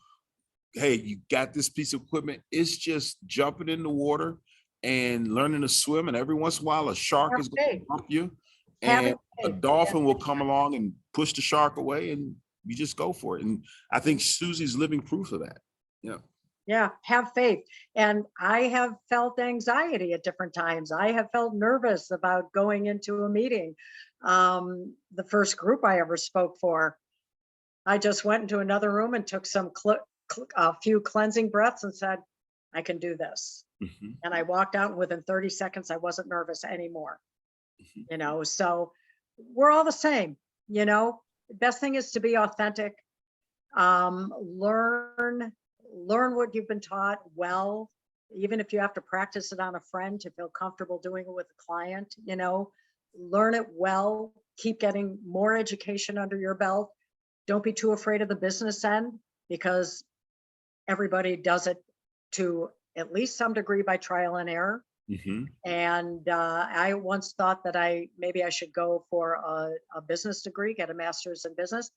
A: hey, you got this piece of equipment. It's just jumping in the water and learning to swim. And every once in a while, a shark
B: Have
A: is going
B: faith.
A: to bump you,
B: Having
A: and a
B: faith.
A: dolphin will come along and push the shark away, and you just go for it. And I think Susie's living proof of that. Yeah.
B: Yeah, have faith. And I have felt anxiety at different times. I have felt nervous about going into a meeting. The first group I ever spoke for, I just went into another room and took a few cleansing breaths and said, I can do this.
A: Mhm.
B: And I walked out, and within 30 seconds, I wasn't nervous anymore.
A: Mhm.
B: So we're all the same. The best thing is to be authentic. Learn what you've been taught well, even if you have to practice it on a friend to feel comfortable doing it with a client. Learn it well, keep getting more education under your belt. Don't be too afraid of the business end, because everybody does it to at least some degree by trial and error.
A: Mhm.
B: And I once thought that maybe I should go for a business degree, get a master's in business.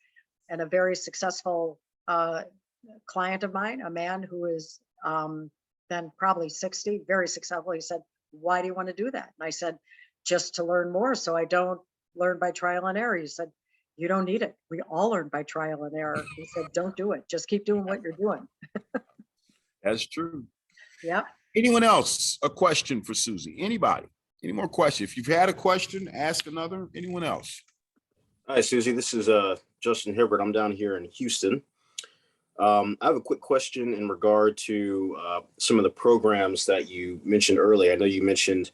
B: And a very successful client of mine, a man who is then probably 60, very successful, he said, why do you want to do that? And I said, just to learn more, so I don't learn by trial and error. He said, you don't need it. We all learn by trial and error. He said, don't do it. Just keep doing what you're doing.
A: That's true.
B: Yeah.
A: Anyone else? A question for Susie? Anybody? Any more questions? If you've had a question, ask another. Anyone else?
F: Hi, Susie. This is Justin Hibbert. I'm down here in Houston. I have a quick question in regard to some of the programs that you mentioned earlier. I know you mentioned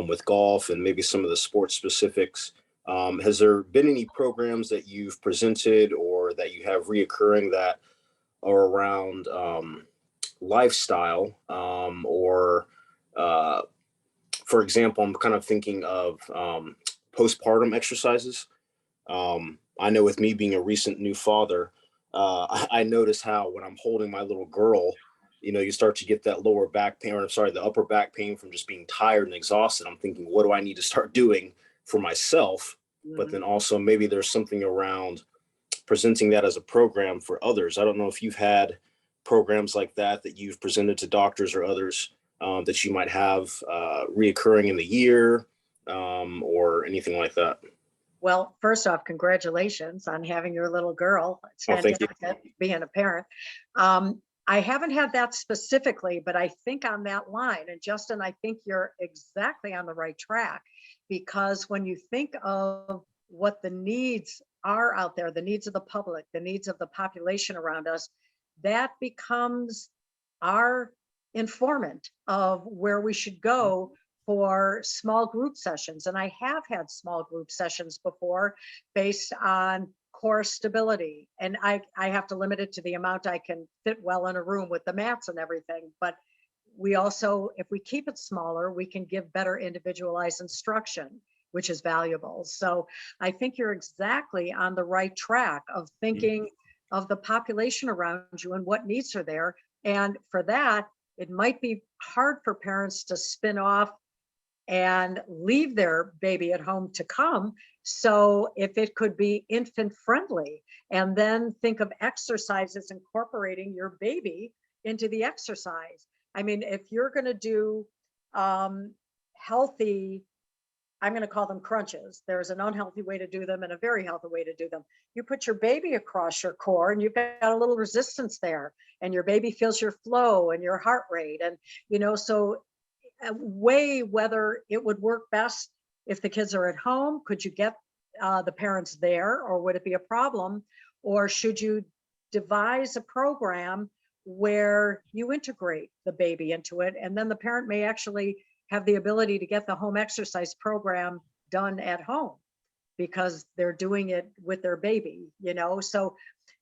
F: with golf and maybe some of the sports specifics. Has there been any programs that you've presented or that you have reoccurring that are around lifestyle or, for example, I'm kind of thinking of postpartum exercises. I know with me being a recent new father, I notice how when I'm holding my little girl, you start to get that lower back pain, or I'm sorry, the upper back pain from just being tired and exhausted. I'm thinking, what do I need to start doing for myself? But then also maybe there's something around presenting that as a program for others. I don't know if you've had programs like that you've presented to doctors or others that you might have reoccurring in the year or anything like that.
B: Well, first off, congratulations on having your little girl. It's
F: Oh, thank you.
B: fantastic being a parent. I haven't had that specifically, but I think on that line, and Justin, I think you're exactly on the right track, because when you think of what the needs are out there, the needs of the public, the needs of the population around us, that becomes our informant of where we should go for small group sessions. And I have had small group sessions before based on core stability. And I have to limit it to the amount I can fit well in a room with the mats and everything. But we also, if we keep it smaller, we can give better individualized instruction, which is valuable. So I think you're exactly on the right track of thinking of the population around you and what needs are there. And for that, it might be hard for parents to spin off and leave their baby at home to come. So if it could be infant friendly, and then think of exercises incorporating your baby into the exercise. I mean, if you're going to do healthy I'm going to call them crunches. There's an unhealthy way to do them and a very healthy way to do them. You put your baby across your core and you've got a little resistance there, and your baby feels your flow and your heart rate. And, so weigh whether it would work best if the kids are at home. Could you get the parents there, or would it be a problem? Or should you devise a program where you integrate the baby into it, and then the parent may actually have the ability to get the home exercise program done at home because they're doing it with their baby, So,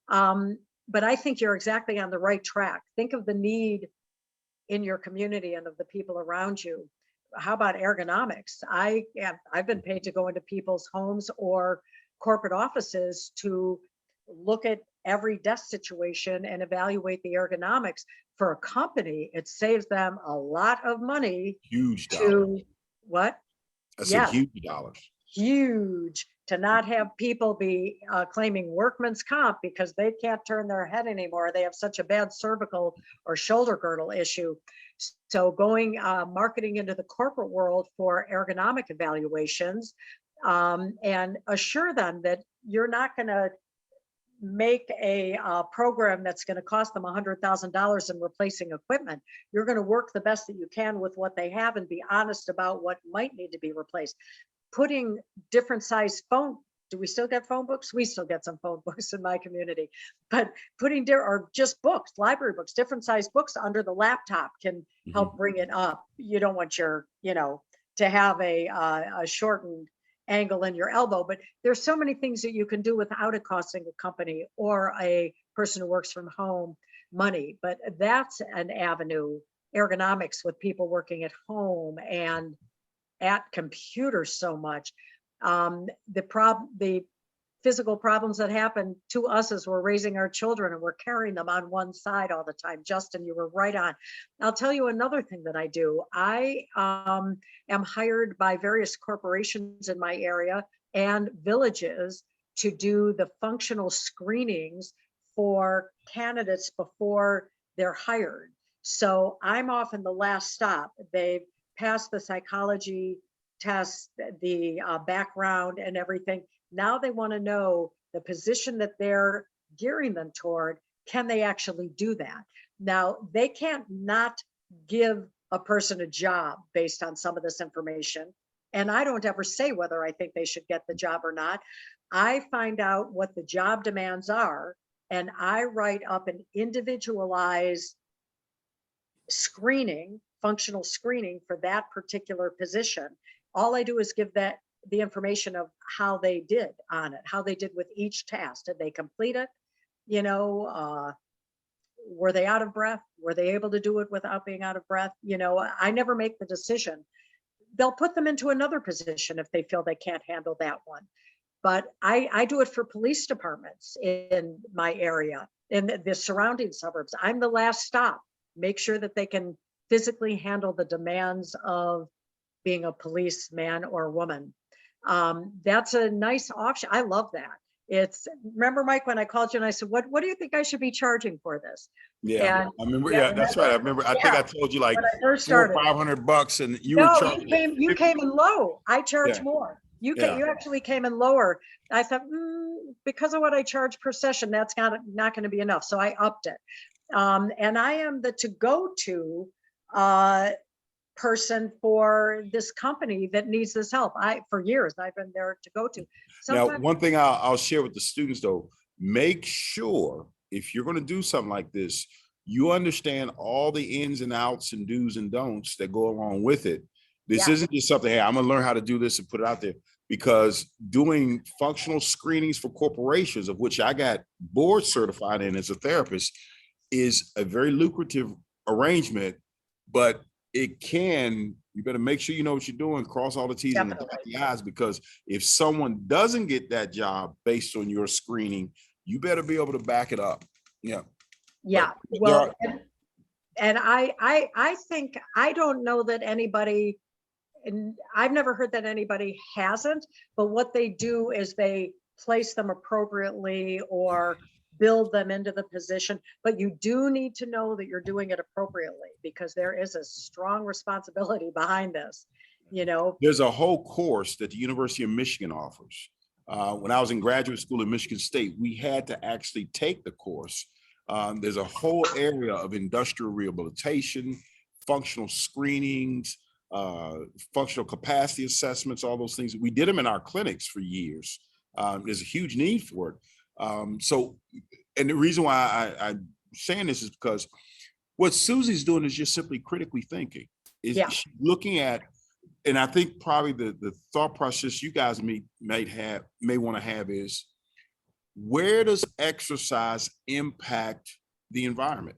B: but I think you're exactly on the right track. Think of the need in your community and of the people around you. How about ergonomics? I've been paid to go into people's homes or corporate offices to look at every desk situation and evaluate the ergonomics. For a company, it saves them a lot of money.
A: Huge dollars.
B: To what?
A: I said
B: Yeah.
A: huge dollars.
B: Huge, to not have people be claiming workman's comp because they can't turn their head anymore. They have such a bad cervical or shoulder girdle issue. So going marketing into the corporate world for ergonomic evaluations, and assure them that you're not going to make a program that's going to cost them $100,000 in replacing equipment. You're going to work the best that you can with what they have and be honest about what might need to be replaced. Putting different size phone, do we still get phone books? We still get some phone books in my community, but putting or just books, library books, different size books under the laptop can help bring it up. You don't want your, to have a shortened angle in your elbow, but there's so many things that you can do without it costing a company or a person who works from home money. But that's an avenue, ergonomics, with people working at home and at computers so much. The physical problems that happen to us as we're raising our children and we're carrying them on one side all the time. Justin, you were right on. I'll tell you another thing that I do. I am hired by various corporations in my area and villages to do the functional screenings for candidates before they're hired. So I'm often the last stop. They've passed the psychology test, the background and everything. Now they want to know the position that they're gearing them toward. Can they actually do that? Now, they can't not give a person a job based on some of this information. And I don't ever say whether I think they should get the job or not. I find out what the job demands are, and I write up an individualized screening, functional screening for that particular position. All I do is give that the information of how they did on it, how they did with each task. Did they complete it? Were they out of breath? Were they able to do it without being out of breath? I never make the decision. They'll put them into another position if they feel they can't handle that one. But I do it for police departments in my area, in the surrounding suburbs. I'm the last stop. Make sure that they can physically handle the demands of being a policeman or woman. That's a nice option. I love that. Remember, Mike, when I called you and I said, what do you think I should be charging for this?
A: Yeah,
B: And,
A: I remember. Yeah, that's right. I remember. I think I told you like
B: when I first started,
A: $500, and you
B: no,
A: were charging.
B: you came in low. I charge more. You actually came in lower. I thought, because of what I charge per session, that's not going to be enough. So I upped it. And I am the to-go-to person for this company that needs this help. For years, I've been there to go to.
A: Now, one thing I'll share with the students though, make sure if you're going to do something like this, you understand all the ins and outs and do's and don'ts that go along with it. This isn't just something, hey, I'm going to learn how to do this and put it out there, because doing functional screenings for corporations, of which I got board certified in as a therapist, is a very lucrative arrangement, but you better make sure you know what you're doing, cross all the T's and dot the I's, because if someone doesn't get that job based on your screening, you better be able to back it up. Yeah.
B: Yeah. Well, and I think, I don't know that anybody, and I've never heard that anybody hasn't, but what they do is they place them appropriately or build them into the position. But you do need to know that you're doing it appropriately, because there is a strong responsibility behind this. you know.
A: There's a whole course that the University of Michigan offers. When I was in graduate school at Michigan State, we had to actually take the course. There's a whole area of industrial rehabilitation, functional screenings, functional capacity assessments, all those things. We did them in our clinics for years. There's a huge need for it. And the reason why I'm saying this is because what Susie's doing is just simply critically thinking. Is she's looking at, and I think probably the thought process you guys may want to have is, where does exercise impact the environment?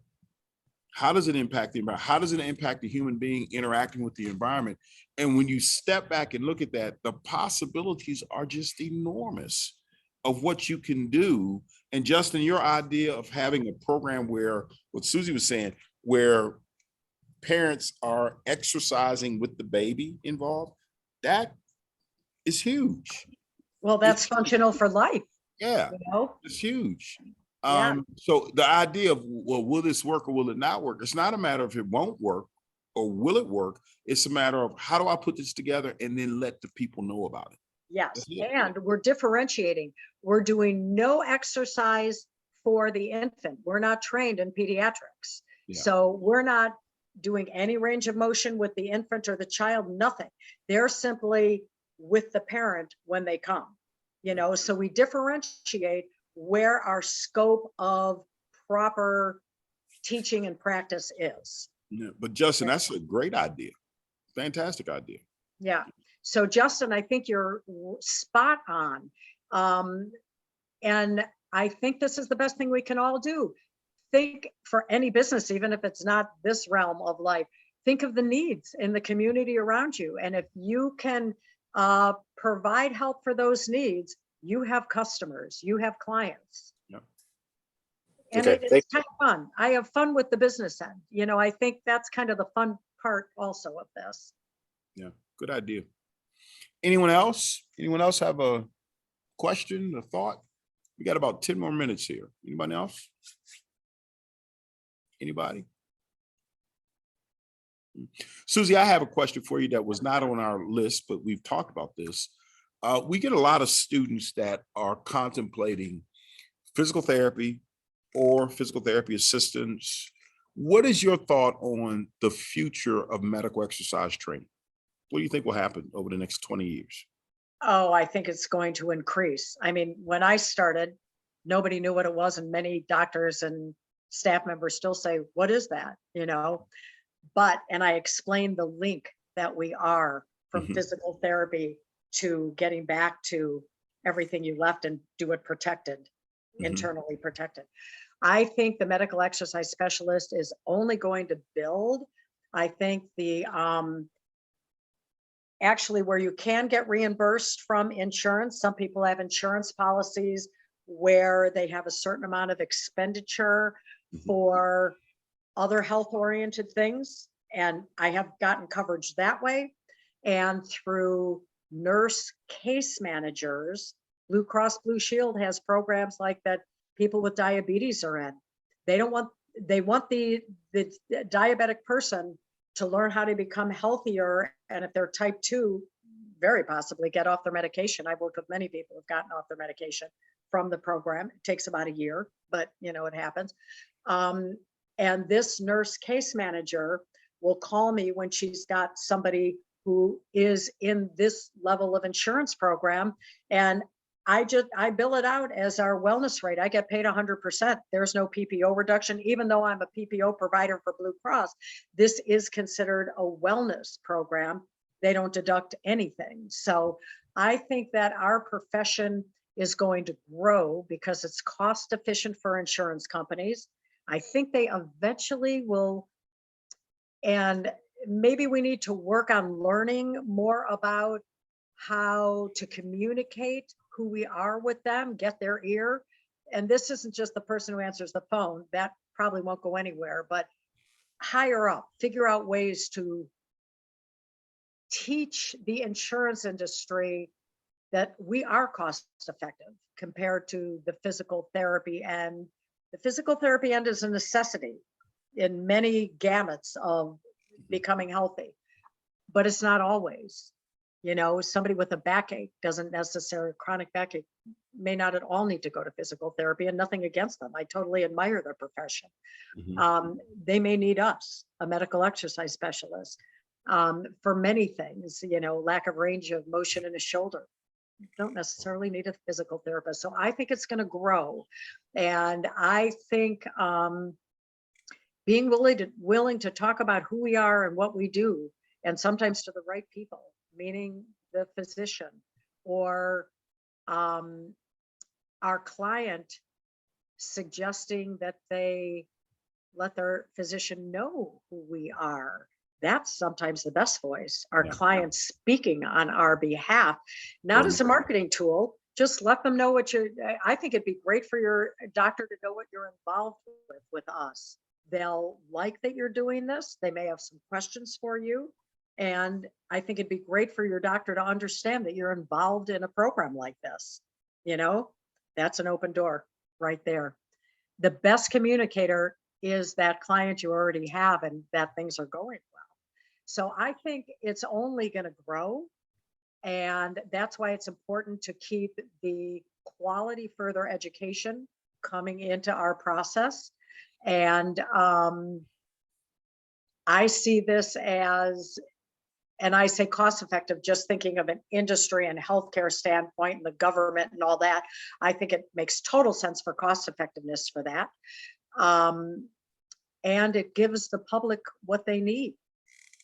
A: How does it impact the environment? How does it impact the human being interacting with the environment? And when you step back and look at that, the possibilities are just enormous of what you can do. And Justin, your idea of having a program where, what Susie was saying, where parents are exercising with the baby involved, that is huge.
B: Well, that's functional for life.
A: Yeah,
B: you know?
A: it's huge.
B: Yeah.
A: So the idea of, well, will this work or will it not work? It's not a matter of it won't work or will it work. It's a matter of, how do I put this together and then let the people know about it?
B: Yes, and we're differentiating. We're doing no exercise for the infant. We're not trained in pediatrics.
A: Yeah.
B: So we're not doing any range of motion with the infant or the child, nothing. They're simply with the parent when they come, you know, so we differentiate where our scope of proper teaching and practice is.
A: Yeah, but Justin, that's a great idea. Fantastic idea.
B: Yeah. So Justin, I think you're spot on. And I think this is the best thing we can all do. Think for any business, even if it's not this realm of life, think of the needs in the community around you. And if you can provide help for those needs, you have customers, you have clients.
A: Yep.
B: And
F: Okay,
B: it's kind of fun. I have fun with the business end. You know, I think that's kind of the fun part also of this.
A: Yeah, good idea. Anyone else? Anyone else have a question, a thought? We got about 10 more minutes here. Anybody else? Anybody? Susie, I have a question for you that was not on our list, but we've talked about this. We get a lot of students that are contemplating physical therapy or physical therapy assistants. What is your thought on the future of medical exercise training? What do you think will happen over the next 20 years?
B: Oh, I think it's going to increase. I mean, when I started, nobody knew what it was, and many doctors and staff members still say, what is that? You know, and I explained the link that we are from physical therapy to getting back to everything you left and do it protected, internally protected. I think the medical exercise specialist is only going to build. I think the actually where you can get reimbursed from insurance, some people have insurance policies where they have a certain amount of expenditure for other health-oriented things. And I have gotten coverage that way. And through nurse case managers, Blue Cross Blue Shield has programs like that people with diabetes are in. They want the diabetic person to learn how to become healthier. And if they're type 2, very possibly get off their medication. I've worked with many people who've gotten off their medication from the program. It takes about a year, but you know, it happens. And this nurse case manager will call me when she's got somebody who is in this level of insurance program. And I bill it out as our wellness rate. I get paid 100%. There's no PPO reduction, even though I'm a PPO provider for Blue Cross. This is considered a wellness program. They don't deduct anything. So I think that our profession is going to grow because it's cost efficient for insurance companies. I think they eventually will, and maybe we need to work on learning more about how to communicate who we are with them, get their ear. And this isn't just the person who answers the phone. That probably won't go anywhere, but higher up, figure out ways to teach the insurance industry that we are cost effective compared to the physical therapy end. The physical therapy end is a necessity in many gamuts of becoming healthy. but it's not always. You know, somebody with a backache doesn't necessarily, chronic backache may not at all need to go to physical therapy, and nothing against them. I totally admire their profession. They may need us, a medical exercise specialist, for many things, you know, lack of range of motion in a shoulder. Don't necessarily need a physical therapist. So I think it's going to grow. And I think being willing to talk about who we are and what we do, and sometimes to the right people, meaning the physician or our client, suggesting that they let their physician know who we are. That's sometimes the best voice, our clients speaking on our behalf, not as a marketing tool, just let them know what I think it'd be great for your doctor to know what you're involved with us. They'll like that you're doing this. They may have some questions for you. And I think it'd be great for your doctor to understand that you're involved in a program like this. You know, that's an open door right there. The best communicator is that client you already have and that things are going well. So I think it's only going to grow. And that's why it's important to keep the quality further education coming into our process. And I see this as, and I say cost effective, just thinking of an industry and healthcare standpoint and the government and all that. I think it makes total sense for cost effectiveness for that. And it gives the public what they need,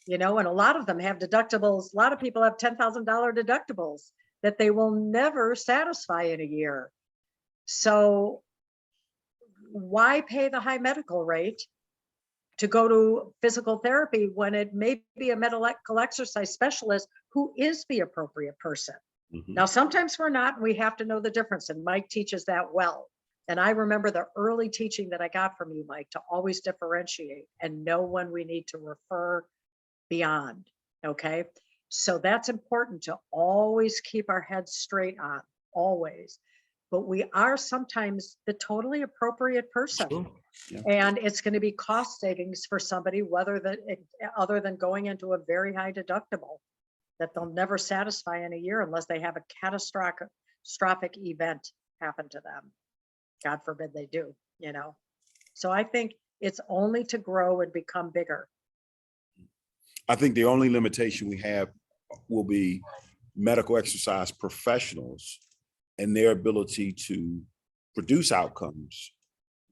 B: you know, and a lot of them have deductibles. A lot of people have $10,000 deductibles that they will never satisfy in a year. So why pay the high medical rate to go to physical therapy when it may be a medical exercise specialist who is the appropriate person? Now, sometimes we're not, and we have to know the difference. And Mike teaches that well. And I remember the early teaching that I got from you, Mike, to always differentiate and know when we need to refer beyond. Okay. So that's important to always keep our heads straight on, always. But we are sometimes the totally appropriate person.
A: Sure. Yeah.
B: And it's going to be cost savings for somebody, other than going into a very high deductible that they'll never satisfy in a year unless they have a catastrophic event happen to them. God forbid they do, you know. So I think it's only to grow and become bigger.
A: I think the only limitation we have will be medical exercise professionals and their ability to produce outcomes,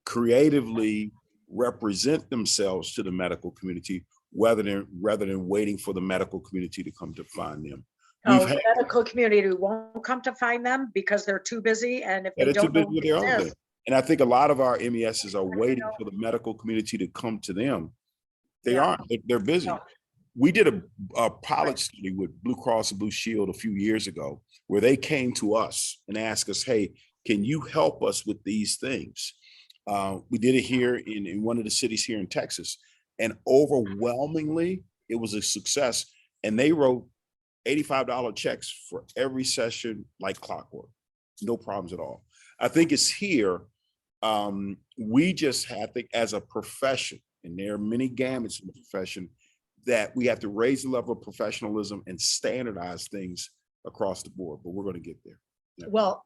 A: creatively represent themselves to the medical community rather than waiting for the medical community to come to find them.
B: The medical community won't come to find them because they're too busy, and if they don't know
A: with their own thing. And I think a lot of our MESs are waiting for the medical community to come to them. They aren't. They're busy. No. We did a pilot study with Blue Cross and Blue Shield a few years ago where they came to us and asked us, hey, can you help us with these things? We did it here in one of the cities here in Texas, and overwhelmingly, it was a success. And they wrote $85 checks for every session like clockwork. No problems at all. I think it's here. We just have to, as a profession, and there are many gamuts in the profession, that we have to raise the level of professionalism and standardize things across the board, but we're going to get there. Yeah.
B: Well,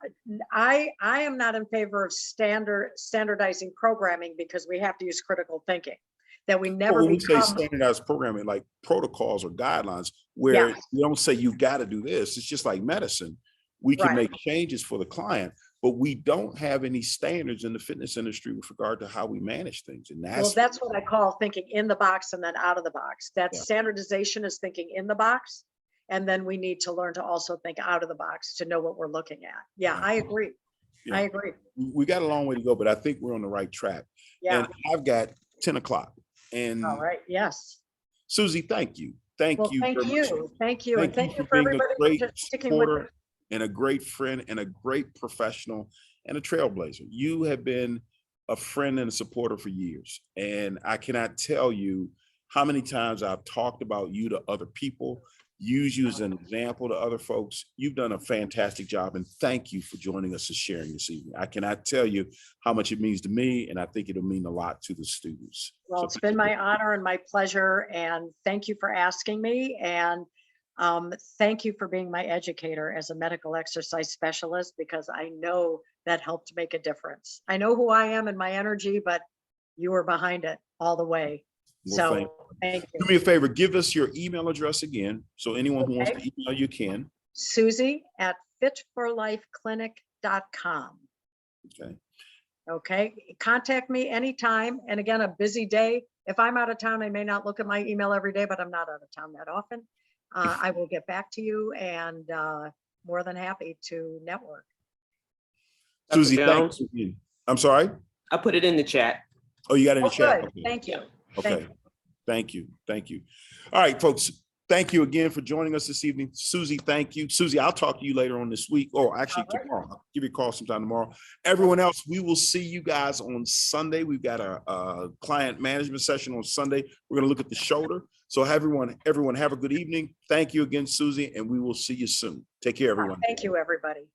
B: I am not in favor of standardizing programming because we have to use critical thinking. That we never
A: when we say standardized programming, like protocols or guidelines, where you don't say you've got to do this. It's just like medicine. We can make changes for the client, but we don't have any standards in the fitness industry with regard to how we manage things. And
B: that's what I call thinking in the box and then out of the box. That standardization is thinking in the box. And then we need to learn to also think out of the box to know what we're looking at. Yeah, I agree. I agree.
A: We got a long way to go, but I think we're on the right track. Yeah. And I've got 10 o'clock. And
B: all right. Yes.
A: Susie, thank you. Thank you.
B: Thank you. Thank you. And thank you for
A: being
B: everybody
A: a great supporter and a great friend and a great professional and a trailblazer. You have been a friend and a supporter for years. And I cannot tell you how many times I've talked about you to other people use you as an example to other folks. You've done a fantastic job, and thank you for joining us and sharing this evening. I cannot tell you how much it means to me, and I think it'll mean a lot to the students.
B: Well,
A: So
B: it's been my honor and my pleasure, and thank you for asking me. And thank you for being my educator as a medical exercise specialist, because I know that helped make a difference. I know who I am and my energy, but you were behind it all the way.
A: Well,
B: So thank you.
A: do me a favor, give us your email address again. So anyone who wants to
B: Okay.
A: email you can.
B: Susie@fitforlifeclinic.com.
A: Okay.
B: Okay, contact me anytime. And again, a busy day. If I'm out of town, I may not look at my email every day, but I'm not out of town that often. I will get back to you, and more than happy to network.
G: Dr.
A: Susie,
G: Jones?
A: thanks again. I'm sorry?
G: I put it in the chat.
A: Oh, you got it in the
B: Oh,
A: chat?
B: good.
A: Okay.
B: Thank you.
A: Okay.
B: Thank you.
A: Thank you. Thank you. All right, folks. Thank you again for joining us this evening. Susie, thank you. Susie, I'll talk to you later on this week, or actually
B: All right.
A: tomorrow. I'll give you a call sometime tomorrow. Everyone else, we will see you guys on Sunday. We've got a client management session on Sunday. We're going to look at the shoulder. So everyone have a good evening. Thank you again, Susie, and we will see you soon. Take care, everyone.
B: Thank you, everybody.